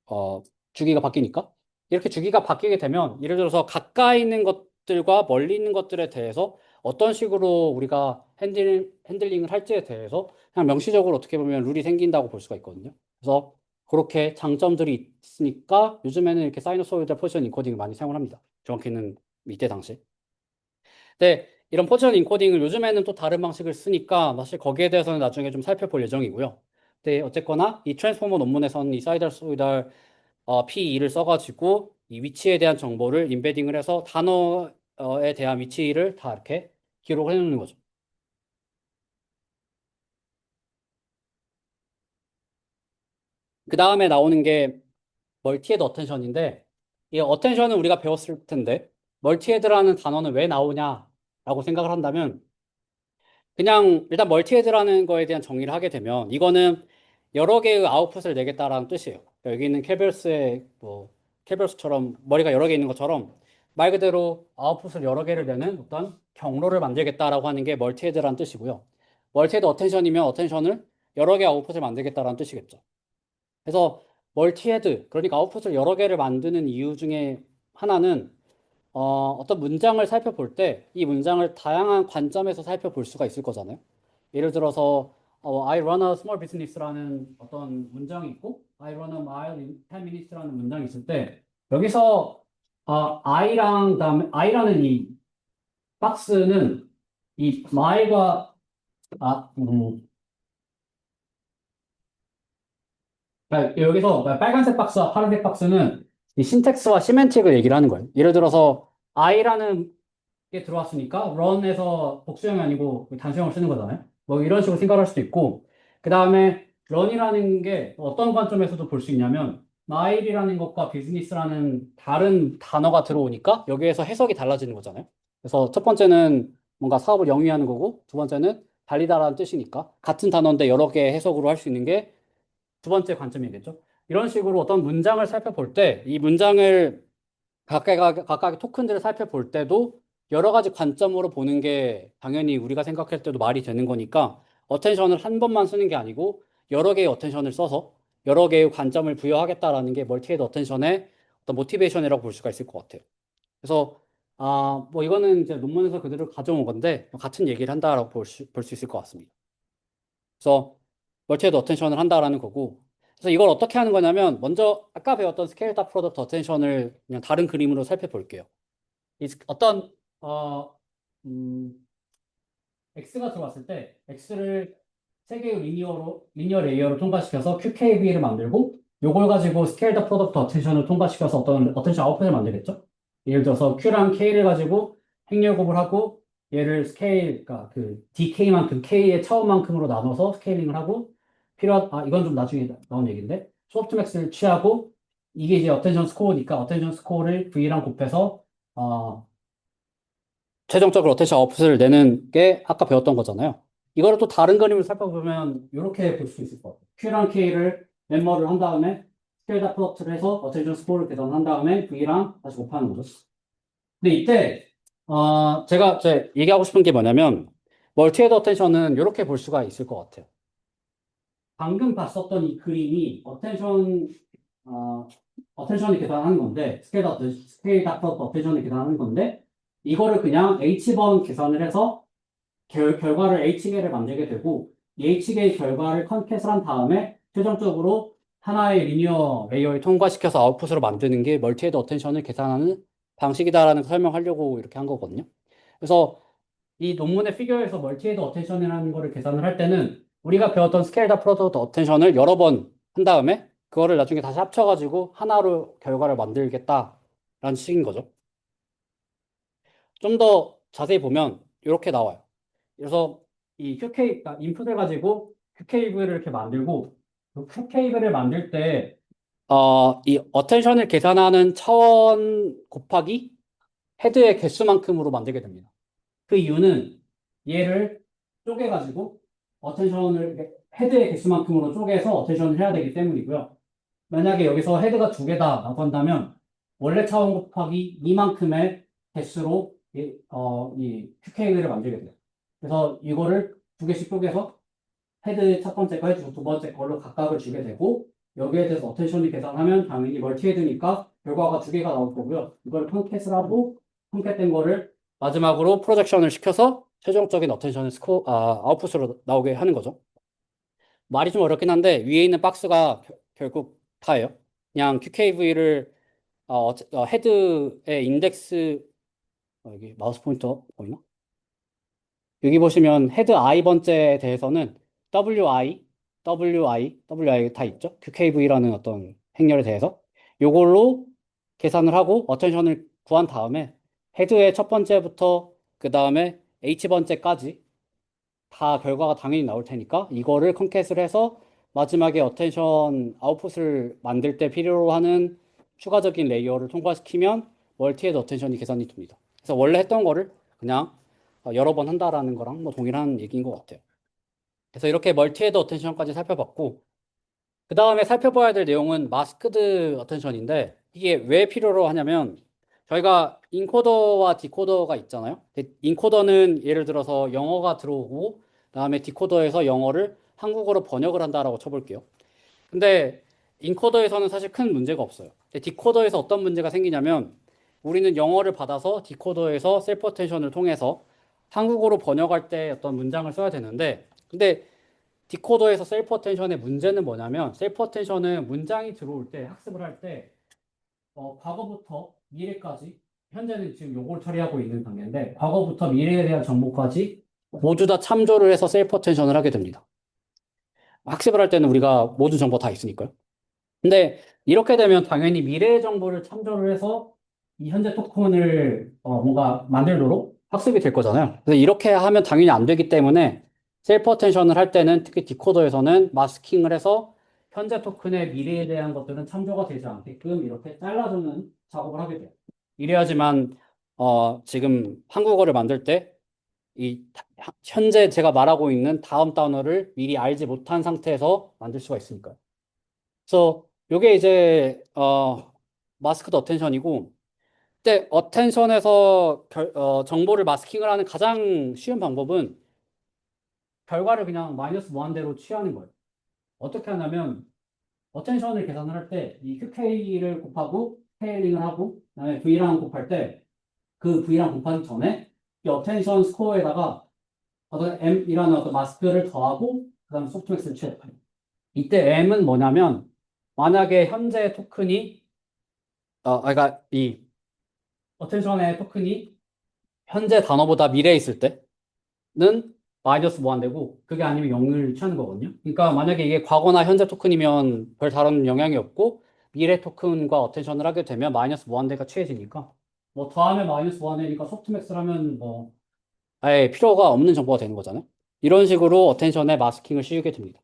어, 주기가 바뀌니까. 이렇게 주기가 바뀌게 되면, 예를 들어서 가까이 있는 것들과 멀리 있는 것들에 대해서 어떤 식으로 우리가 핸들링을 할지에 대해서 그냥 명시적으로 어떻게 보면 룰이 생긴다고 볼 수가 있거든요. 그래서 그렇게 장점들이 있으니까 요즘에는 이렇게 사이너소이드 포지션 인코딩을 많이 사용을 합니다. 정확히는 이때 당시. 근데 이런 포지션 인코딩을 요즘에는 또 다른 방식을 쓰니까 사실 거기에 대해서는 나중에 좀 살펴볼 예정이고요. 근데 어쨌거나 이 트랜스포머 논문에서는 이 사이더소이달 P2를 써가지고 이 위치에 대한 정보를 인베딩을 해서 단어에 대한 위치를 다 이렇게 기록을 해놓는 거죠. 그 다음에 나오는 게 멀티헤드 어텐션인데 이 어텐션은 우리가 배웠을 텐데 멀티헤드라는 단어는 왜 나오냐라고 생각을 한다면 그냥 일단 멀티헤드라는 거에 대한 정의를 하게 되면 이거는 여러 개의 아웃풋을 내겠다라는 뜻이에요. 그러니까 여기 있는 케베르스의 뭐 케베르스처럼 머리가 여러 개 있는 것처럼 말 그대로 아웃풋을 여러 개를 내는 어떤 경로를 만들겠다라고 하는 게 멀티헤드라는 뜻이고요. 멀티헤드 어텐션이면 어텐션을 여러 개 아웃풋을 만들겠다라는 뜻이겠죠. 그래서 멀티헤드 그러니까 아웃풋을 여러 개를 만드는 이유 중에 하나는 어떤 문장을 살펴볼 때 이 문장을 다양한 관점에서 살펴볼 수가 있을 거잖아요. 예를 들어서 I run a small business라는 어떤 문장이 있고 I run a mile in 10 minutes라는 문장이 있을 때 여기서 I랑 그다음에 I라는 이 박스는 이 mile과 아, 음, 그러니까 여기서 빨간색 박스와 파란색 박스는 이 신텍스와 시멘틱을 얘기를 하는 거예요. 예를 들어서 I라는 게 들어왔으니까 run에서 복수형이 아니고 단수형을 쓰는 거잖아요. 뭐 이런 식으로 생각할 수도 있고 그 다음에 run이라는 게 어떤 관점에서도 볼 수 있냐면 mile이라는 것과 business라는 다른 단어가 들어오니까 여기에서 해석이 달라지는 거잖아요. 그래서 첫 번째는 뭔가 사업을 영위하는 거고 두 번째는 달리다라는 뜻이니까 같은 단어인데 여러 개 해석으로 할 수 있는 게 두 번째 관점이겠죠. 이런 식으로 어떤 문장을 살펴볼 때 이 문장을 각각의 토큰들을 살펴볼 때도 여러 가지 관점으로 보는 게 당연히 우리가 생각할 때도 말이 되는 거니까 어텐션을 한 번만 쓰는 게 아니고 여러 개의 어텐션을 써서 여러 개의 관점을 부여하겠다라는 게 멀티헤드 어텐션의 어떤 모티베이션이라고 볼 수가 있을 것 같아요. 그래서 뭐 이거는 이제 논문에서 그대로 가져온 건데 같은 얘기를 한다라고 볼 수 있을 것 같습니다. 그래서 멀티헤드 어텐션을 한다라는 거고 그래서 이걸 어떻게 하는 거냐면 먼저 아까 배웠던 스케일드 업 프로덕트 어텐션을 그냥 다른 그림으로 살펴볼게요. 어떤 음, x가 들어왔을 때 x를 세 개의 리니어 레이어로 통과시켜서 QKB를 만들고 요걸 가지고 스케일드 프로덕트 어텐션을 통과시켜서 어떤 어텐션 아웃풋을 만들겠죠. 예를 들어서 Q랑 K를 가지고 행렬곱을 하고 얘를 그러니까 그 DK만큼 K의 차원만큼으로 나눠서 스케일링을 하고 이건 좀 나중에 나온 얘기인데 소프트맥스를 취하고 이게 이제 어텐션 스코어니까 어텐션 스코어를 V랑 곱해서 최종적으로 어텐션 아웃풋을 내는 게 아까 배웠던 거잖아요. 이거를 또 다른 그림을 살펴보면 이렇게 볼 수 있을 것 같아요. Q랑 K를 멤머를 한 다음에 스케일다 프로덕트를 해서 어텐션 스코어를 계산한 다음에 V랑 다시 곱하는 거죠. 근데 이때 제가 얘기하고 싶은 게 뭐냐면 멀티헤드 어텐션은 이렇게 볼 수가 있을 것 같아요. 방금 봤었던 이 그림이 어, 어텐션을 계산하는 건데, 스케일 닥터 어텐션을 계산하는 건데, 이거를 그냥 H번 계산을 해서 결과를 H개를 만들게 되고, 이 H개의 결과를 컨캣을 한 다음에 최종적으로 하나의 리니어 레이어에 통과시켜서 아웃풋으로 만드는 게 멀티헤드 어텐션을 계산하는 방식이다라는 걸 설명하려고 이렇게 한 거거든요. 그래서 이 논문의 피겨에서 멀티헤드 어텐션이라는 거를 계산을 할 때는 우리가 배웠던 스케일드 프로덕트 어텐션을 여러 번 한 다음에 그거를 나중에 다시 합쳐가지고 하나로 결과를 만들겠다라는 식인 거죠. 좀 더 자세히 보면 이렇게 나와요. 그래서 이 QK, 그러니까 인풋을 가지고 QKV를 이렇게 만들고 그 QKV를 만들 때 이 어텐션을 계산하는 차원 곱하기 헤드의 개수만큼으로 만들게 됩니다. 그 이유는 얘를 쪼개가지고 어텐션을 헤드의 개수만큼으로 쪼개서 어텐션을 해야 되기 때문이고요. 만약에 여기서 헤드가 두 개다라고 한다면 원래 차원 곱하기 이만큼의 개수로 이 QK를 만들게 돼요. 그래서 이거를 두 개씩 쪼개서 헤드 첫 번째 거, 헤드 두 번째 걸로 각각을 주게 되고 여기에 대해서 어텐션을 계산하면 당연히 멀티 헤드니까 결과가 두 개가 나올 거고요. 이걸 컨캣을 하고 컨캣된 거를 마지막으로 프로젝션을 시켜서 최종적인 어텐션을 아웃풋으로 나오게 하는 거죠. 말이 좀 어렵긴 한데 위에 있는 박스가 결국 다예요. 그냥 QKV를 헤드의 인덱스 여기 마우스 포인터 보이나? 여기 보시면 헤드 i번째에 대해서는 WI 다 있죠? QKV라는 어떤 행렬에 대해서 요걸로 계산을 하고 어텐션을 구한 다음에 헤드의 첫 번째부터 그 다음에 H번째까지 다 결과가 당연히 나올 테니까 이거를 컨캣을 해서 마지막에 어텐션 아웃풋을 만들 때 필요로 하는 추가적인 레이어를 통과시키면 멀티헤드 어텐션이 계산이 됩니다. 그래서 원래 했던 거를 그냥 여러 번 한다라는 거랑 뭐 동일한 얘기인 것 같아요. 그래서 이렇게 멀티헤드 어텐션까지 살펴봤고 그 다음에 살펴봐야 될 내용은 마스크드 어텐션인데 이게 왜 필요로 하냐면 저희가 인코더와 디코더가 있잖아요. 인코더는 예를 들어서 영어가 들어오고 그다음에 디코더에서 영어를 한국어로 번역을 한다라고 쳐볼게요. 근데 인코더에서는 사실 큰 문제가 없어요. 근데 디코더에서 어떤 문제가 생기냐면 우리는 영어를 받아서 디코더에서 셀프 어텐션을 통해서 한국어로 번역할 때 어떤 문장을 써야 되는데 근데 디코더에서 셀프 어텐션의 문제는 뭐냐면 셀프 어텐션은 문장이 들어올 때 학습을 할 때 과거부터 미래까지 현재는 지금 요걸 처리하고 있는 단계인데 과거부터 미래에 대한 정보까지 모두 다 참조를 해서 셀프 어텐션을 하게 됩니다. 학습을 할 때는 우리가 모든 정보 다 있으니까요. 근데 이렇게 되면 당연히 미래의 정보를 참조를 해서 이 현재 토큰을 뭔가 만들도록 학습이 될 거잖아요. 그래서 이렇게 하면 당연히 안 되기 때문에 셀프 어텐션을 할 때는 특히 디코더에서는 마스킹을 해서 현재 토큰의 미래에 대한 것들은 참조가 되지 않게끔 이렇게 잘라주는 작업을 하게 돼요. 이래야지만 지금 한국어를 만들 때 이 현재 제가 말하고 있는 다음 단어를 미리 알지 못한 상태에서 만들 수가 있으니까요. 그래서 요게 이제 마스크드 어텐션이고 근데 어텐션에서 정보를 마스킹을 하는 가장 쉬운 방법은 결과를 그냥 마이너스 무한대로 취하는 거예요. 어떻게 하냐면 어텐션을 계산을 할 때 이 QK를 곱하고 스케일링을 하고 그다음에 V랑 곱할 때 그 V랑 곱하기 전에 이 어텐션 스코어에다가 어떤 M이라는 어떤 마스크를 더하고 그다음에 소프트맥스를 취해요. 이때 M은 뭐냐면 만약에 현재 토큰이 그러니까 이 어텐션의 토큰이 현재 단어보다 미래에 있을 때는 마이너스 무한대고 그게 아니면 0을 취하는 거거든요. 그러니까 만약에 이게 과거나 현재 토큰이면 별 다른 영향이 없고 미래 토큰과 어텐션을 하게 되면 마이너스 무한대가 취해지니까 뭐 더하면 마이너스 무한대니까 소프트맥스를 하면 뭐 아예 필요가 없는 정보가 되는 거잖아요. 이런 식으로 어텐션에 마스킹을 씌우게 됩니다.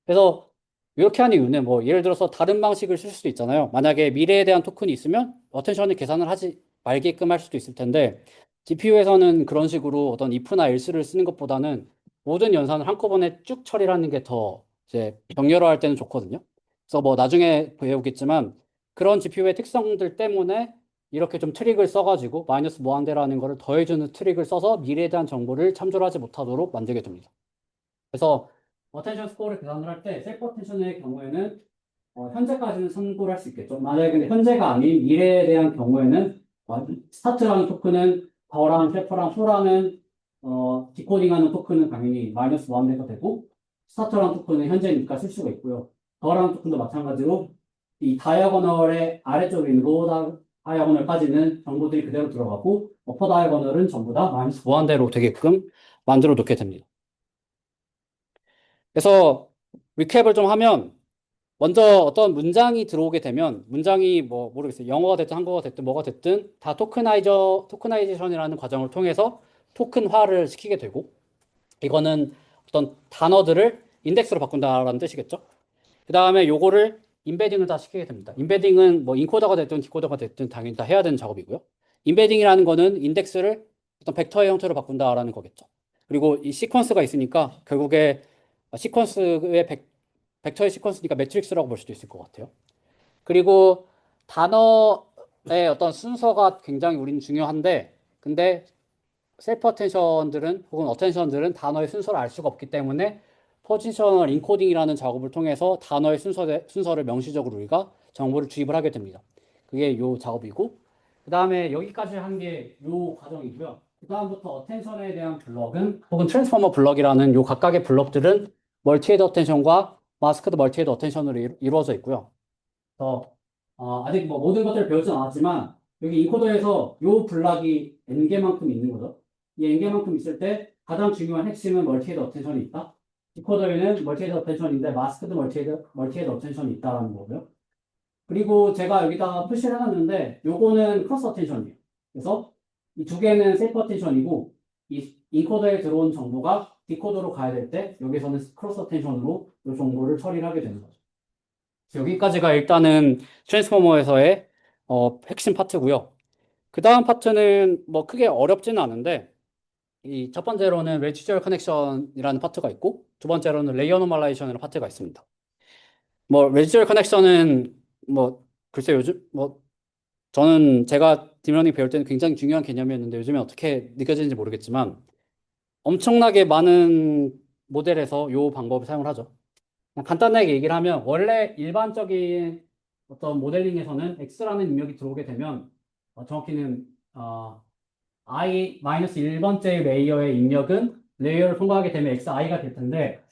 그래서 이렇게 하는 이유는 뭐 예를 들어서 다른 방식을 쓸 수도 있잖아요. 만약에 미래에 대한 토큰이 있으면 어텐션을 계산을 하지 말게끔 할 수도 있을 텐데 GPU에서는 그런 식으로 어떤 if나 else를 쓰는 것보다는 모든 연산을 한꺼번에 쭉 처리하는 게 더 이제 병렬화할 때는 좋거든요. 그래서 뭐 나중에 배우겠지만 그런 GPU의 특성들 때문에 이렇게 좀 트릭을 써가지고 마이너스 무한대라는 거를 더해주는 트릭을 써서 미래에 대한 정보를 참조하지 못하도록 만들게 됩니다. 그래서 어텐션 스코어를 계산을 할 때 셀프 어텐션의 경우에는 현재까지는 참고를 할 수 있겠죠. 만약에 근데 현재가 아닌 미래에 대한 경우에는 스타트라는 토큰은 더랑 셀프랑 소라는 디코딩하는 토큰은 당연히 마이너스 무한대가 되고 스타트라는 토큰은 현재니까 쓸 수가 있고요. 더라는 토큰도 마찬가지로 이 다이아고널의 아래쪽에 있는 로우 다이아고널까지는 정보들이 그대로 들어가고 어퍼 다이아고널은 전부 다 마이너스 무한대로 되게끔 만들어 놓게 됩니다. 그래서 리캡을 좀 하면 먼저 어떤 문장이 들어오게 되면 문장이 뭐 모르겠어요. 영어가 됐든 한국어가 됐든 뭐가 됐든 다 토크나이제이션이라는 과정을 통해서 토큰화를 시키게 되고 이거는 어떤 단어들을 인덱스로 바꾼다라는 뜻이겠죠. 그 다음에 요거를 인베딩을 다 시키게 됩니다. 인베딩은 뭐 인코더가 됐든 디코더가 됐든 당연히 다 해야 되는 작업이고요. 인베딩이라는 거는 인덱스를 어떤 벡터의 형태로 바꾼다라는 거겠죠. 그리고 이 시퀀스가 있으니까 결국에 시퀀스의 벡터의 시퀀스니까 매트릭스라고 볼 수도 있을 것 같아요. 그리고 단어의 어떤 순서가 굉장히 우리는 중요한데 근데 셀프 어텐션들은 혹은 어텐션들은 단어의 순서를 알 수가 없기 때문에 포지셔널 인코딩이라는 작업을 통해서 단어의 순서를 명시적으로 우리가 정보를 주입을 하게 됩니다. 그게 요 작업이고 그 다음에 여기까지 한 게 요 과정이고요. 그 다음부터 어텐션에 대한 블럭은 혹은 트랜스포머 블럭이라는 요 각각의 블럭들은 멀티헤드 어텐션과 마스크드 멀티헤드 어텐션으로 이루어져 있고요. 그래서 아직 뭐 모든 것들을 배우진 않았지만 여기 인코더에서 요 블락이 n개만큼 있는 거죠. 이 n개만큼 있을 때 가장 중요한 핵심은 멀티헤드 어텐션이 있다. 디코더에는 멀티헤드 어텐션인데 마스크드 멀티헤드 어텐션이 있다라는 거고요. 그리고 제가 여기다가 표시를 해놨는데 요거는 크로스 어텐션이에요. 그래서 이 두 개는 셀프 어텐션이고 이 인코더에 들어온 정보가 디코더로 가야 될 때 여기서는 크로스 어텐션으로 이 정보를 처리를 하게 되는 거죠. 여기까지가 일단은 트랜스포머에서의 핵심 파트고요. 그 다음 파트는 뭐 크게 어렵지는 않은데 이 첫 번째로는 레지듀얼 커넥션이라는 파트가 있고 두 번째로는 레이어 노멀라이제이션이라는 파트가 있습니다. 뭐 레지듀얼 커넥션은 뭐 글쎄 요즘 뭐 저는 제가 딥러닝 배울 때는 굉장히 중요한 개념이었는데 요즘에 어떻게 느껴지는지 모르겠지만 엄청나게 많은 모델에서 이 방법을 사용을 하죠. 그냥 간단하게 얘기를 하면 원래 일반적인 어떤 모델링에서는 x라는 입력이 들어오게 되면 정확히는 i-1번째 레이어의 입력은 레이어를 통과하게 되면 xi가 될 텐데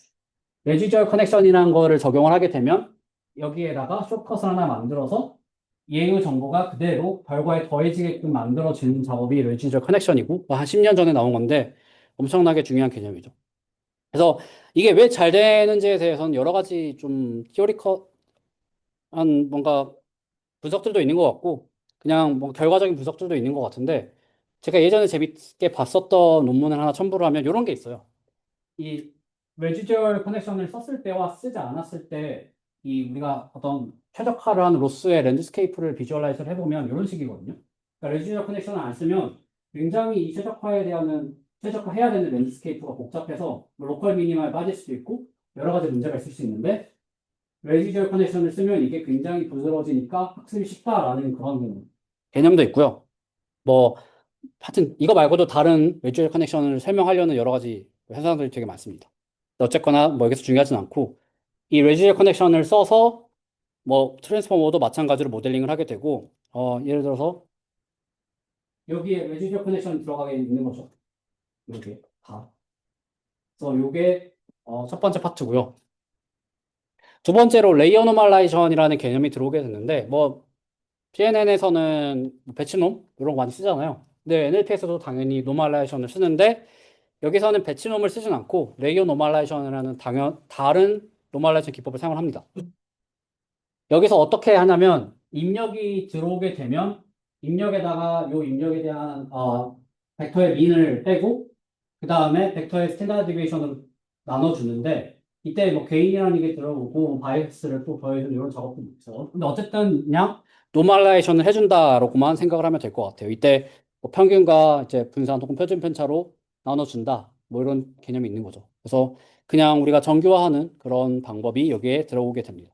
레지듀얼 커넥션이라는 거를 적용을 하게 되면 여기에다가 숏컷을 하나 만들어서 얘의 정보가 그대로 결과에 더해지게끔 만들어지는 작업이 레지듀얼 커넥션이고 한 10년 전에 나온 건데 엄청나게 중요한 개념이죠. 그래서 이게 왜 잘 되는지에 대해서는 여러 가지 좀 티오리컬한 뭔가 분석들도 있는 것 같고 그냥 뭐 결과적인 분석들도 있는 것 같은데 제가 예전에 재밌게 봤었던 논문을 하나 첨부를 하면 이런 게 있어요. 이 레지듀얼 커넥션을 썼을 때와 쓰지 않았을 때 이 우리가 어떤 최적화를 한 로스의 랜드스케이프를 비주얼라이즈를 해보면 이런 식이거든요. 그러니까 레지듀얼 커넥션을 안 쓰면 굉장히 이 최적화해야 되는 랜드스케이프가 복잡해서 뭐 로컬 미니마에 빠질 수도 있고 여러 가지 문제가 있을 수 있는데 레지듀얼 커넥션을 쓰면 이게 굉장히 부드러워지니까 학습이 쉽다라는 그런 개념도 있고요. 뭐 하여튼 이거 말고도 다른 레지듀얼 커넥션을 설명하려는 여러 가지 현상들이 되게 많습니다. 어쨌거나 뭐 여기서 중요하진 않고 이 레지듀얼 커넥션을 써서 뭐 트랜스포머도 마찬가지로 모델링을 하게 되고 예를 들어서 여기에 레지듀얼 커넥션이 들어가게 있는 거죠. 여기에 다. 그래서 요게 첫 번째 파트고요. 두 번째로 레이어 노멀라이제이션이라는 개념이 들어오게 됐는데 뭐 PNN에서는 배치놈 이런 거 많이 쓰잖아요. 근데 NLP에서도 당연히 노멀라이제이션을 쓰는데 여기서는 배치놈을 쓰진 않고 레이어 노멀라이제이션이라는 다른 노멀라이제이션 기법을 사용을 합니다. 여기서 어떻게 하냐면 입력이 들어오게 되면 입력에다가 요 입력에 대한 벡터의 민을 빼고 그 다음에 벡터의 스탠다드 디비에이션을 나눠주는데 이때 뭐 개인이라는 게 들어오고 바이어스를 또 더해주는 이런 작업도 있죠. 근데 어쨌든 그냥 노멀라이션을 해준다라고만 생각을 하면 될 것 같아요. 이때 뭐 평균과 이제 분산 혹은 표준 편차로 나눠준다. 뭐 이런 개념이 있는 거죠. 그래서 그냥 우리가 정교화하는 그런 방법이 여기에 들어오게 됩니다.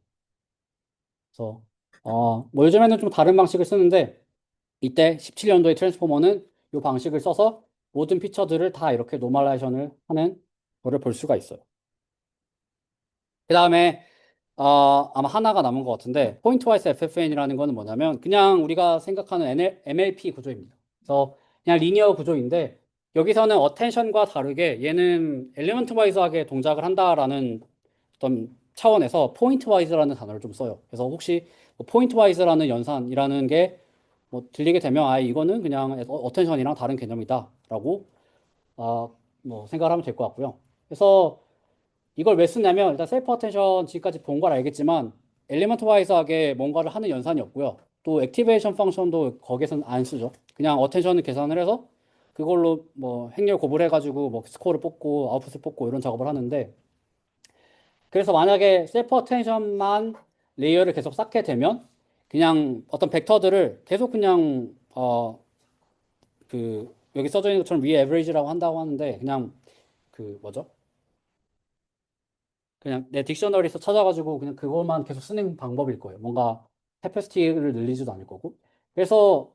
그래서 뭐 요즘에는 좀 다른 방식을 쓰는데 이때 17년도의 트랜스포머는 이 방식을 써서 모든 피처들을 다 이렇게 노멀라이션을 하는 거를 볼 수가 있어요. 그 다음에 아마 하나가 남은 것 같은데 포인트와이스 FFN이라는 거는 뭐냐면 그냥 우리가 생각하는 MLP 구조입니다. 그래서 그냥 리니어 구조인데 여기서는 어텐션과 다르게 얘는 엘리먼트 와이즈하게 동작을 한다라는 어떤 차원에서 포인트 와이즈라는 단어를 좀 써요. 그래서 혹시 포인트 와이즈라는 연산이라는 게 뭐 들리게 되면 이거는 그냥 어텐션이랑 다른 개념이다라고 뭐 생각을 하면 될 것 같고요. 그래서 이걸 왜 쓰냐면 일단 셀프 어텐션 지금까지 본 걸 알겠지만 엘리먼트 와이즈하게 뭔가를 하는 연산이 없고요. 또 액티베이션 펑션도 거기서는 안 쓰죠. 그냥 어텐션을 계산을 해서 그걸로 뭐 행렬 고불 해가지고 뭐 스코어를 뽑고 아웃풋을 뽑고 이런 작업을 하는데 그래서 만약에 셀프 어텐션만 레이어를 계속 쌓게 되면 그냥 어떤 벡터들을 계속 그냥 그 여기 써져 있는 것처럼 위에 에버리지라고 한다고 하는데 그냥 그 뭐죠? 그냥 내 딕셔너리에서 찾아가지고 그냥 그것만 계속 쓰는 방법일 거예요. 뭔가 캐패시티를 늘리지도 않을 거고. 그래서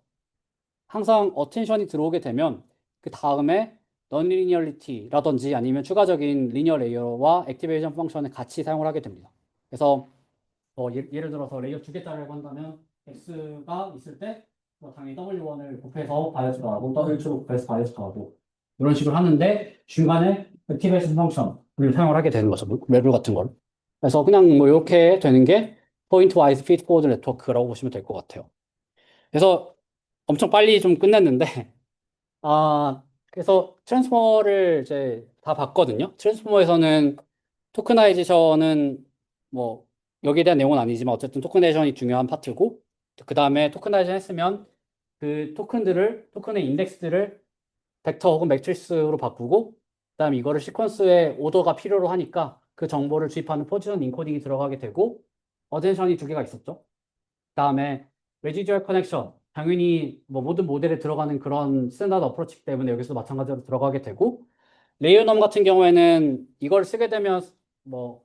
항상 어텐션이 들어오게 되면 그 다음에 넌리니얼리티라든지 아니면 추가적인 리니어 레이어와 액티베이션 펑션을 같이 사용을 하게 됩니다. 그래서 예를 들어서 레이어 두 개짜리라고 한다면 x가 있을 때뭐 당연히 W1을 곱해서 바이어스가 하고 W2를 곱해서 바이어스가 하고 이런 식으로 하는데 중간에 액티베이션 펑션을 사용을 하게 되는 거죠. 맵을 같은 걸. 그래서 그냥 뭐 이렇게 되는 게 포인트 와이즈 피드포워드 네트워크라고 보시면 될 것 같아요. 그래서 엄청 빨리 좀 끝냈는데 그래서 트랜스포머를 이제 다 봤거든요. 트랜스포머에서는 토크나이제이션은 뭐 여기에 대한 내용은 아니지만 어쨌든 토크나이제이션이 중요한 파트고 그 다음에 토크나이제이션 했으면 그 토큰의 인덱스들을 벡터 혹은 매트리스로 바꾸고 그다음에 이거를 시퀀스의 오더가 필요로 하니까 그 정보를 주입하는 포지션 인코딩이 들어가게 되고 어텐션이 두 개가 있었죠. 그다음에 레지듀얼 커넥션 당연히 뭐 모든 모델에 들어가는 그런 스탠다드 어프로치 때문에 여기서 마찬가지로 들어가게 되고 레이어넘 같은 경우에는 이걸 쓰게 되면 뭐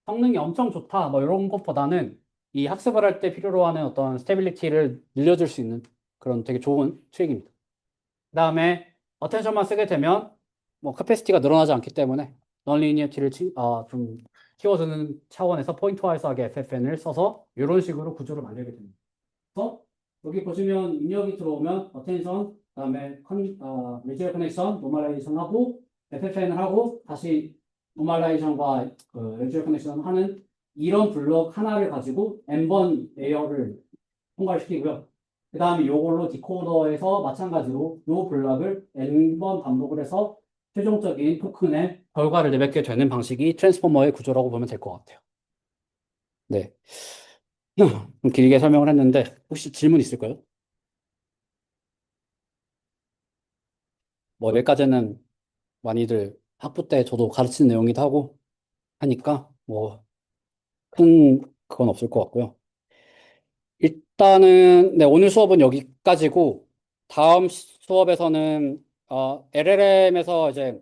성능이 엄청 좋다 뭐 이런 것보다는 이 학습을 할 때 필요로 하는 어떤 스테빌리티를 늘려줄 수 있는 그런 되게 좋은 트릭입니다. 그다음에 어텐션만 쓰게 되면 뭐 캐패시티가 늘어나지 않기 때문에 넌리니어티를 좀 키워주는 차원에서 포인트와이즈하게 FFN을 써서 이런 식으로 구조를 만들게 됩니다. 그래서 여기 보시면 입력이 들어오면 어텐션, 그다음에 리지얼 커넥션, 노멀라이제이션 하고 FFN을 하고 다시 노멀라이제이션과 리지얼 커넥션 하는 이런 블록 하나를 가지고 n번 레이어를 통과를 시키고요. 그 다음에 이걸로 디코더에서 마찬가지로 이 블록을 n번 반복을 해서 최종적인 토큰의 결과를 내뱉게 되는 방식이 트랜스포머의 구조라고 보면 될 것 같아요. 네. 좀 길게 설명을 했는데 혹시 질문 있을까요? 뭐 여기까지는 많이들 학부 때 저도 가르치는 내용이기도 하고 하니까 뭐 큰 그건 없을 것 같고요. 일단은 네, 오늘 수업은 여기까지고 다음 수업에서는 LLM에서 이제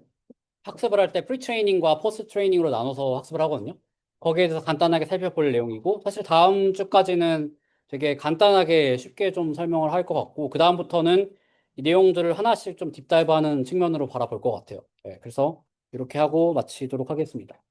학습을 할 때 프리트레이닝과 포스트 트레이닝으로 나눠서 학습을 하거든요. 거기에 대해서 간단하게 살펴볼 내용이고 사실 다음 주까지는 되게 간단하게 쉽게 좀 설명을 할 것 같고 그 다음부터는 이 내용들을 하나씩 좀 딥다이브하는 측면으로 바라볼 것 같아요. 네, 그래서 이렇게 하고 마치도록 하겠습니다.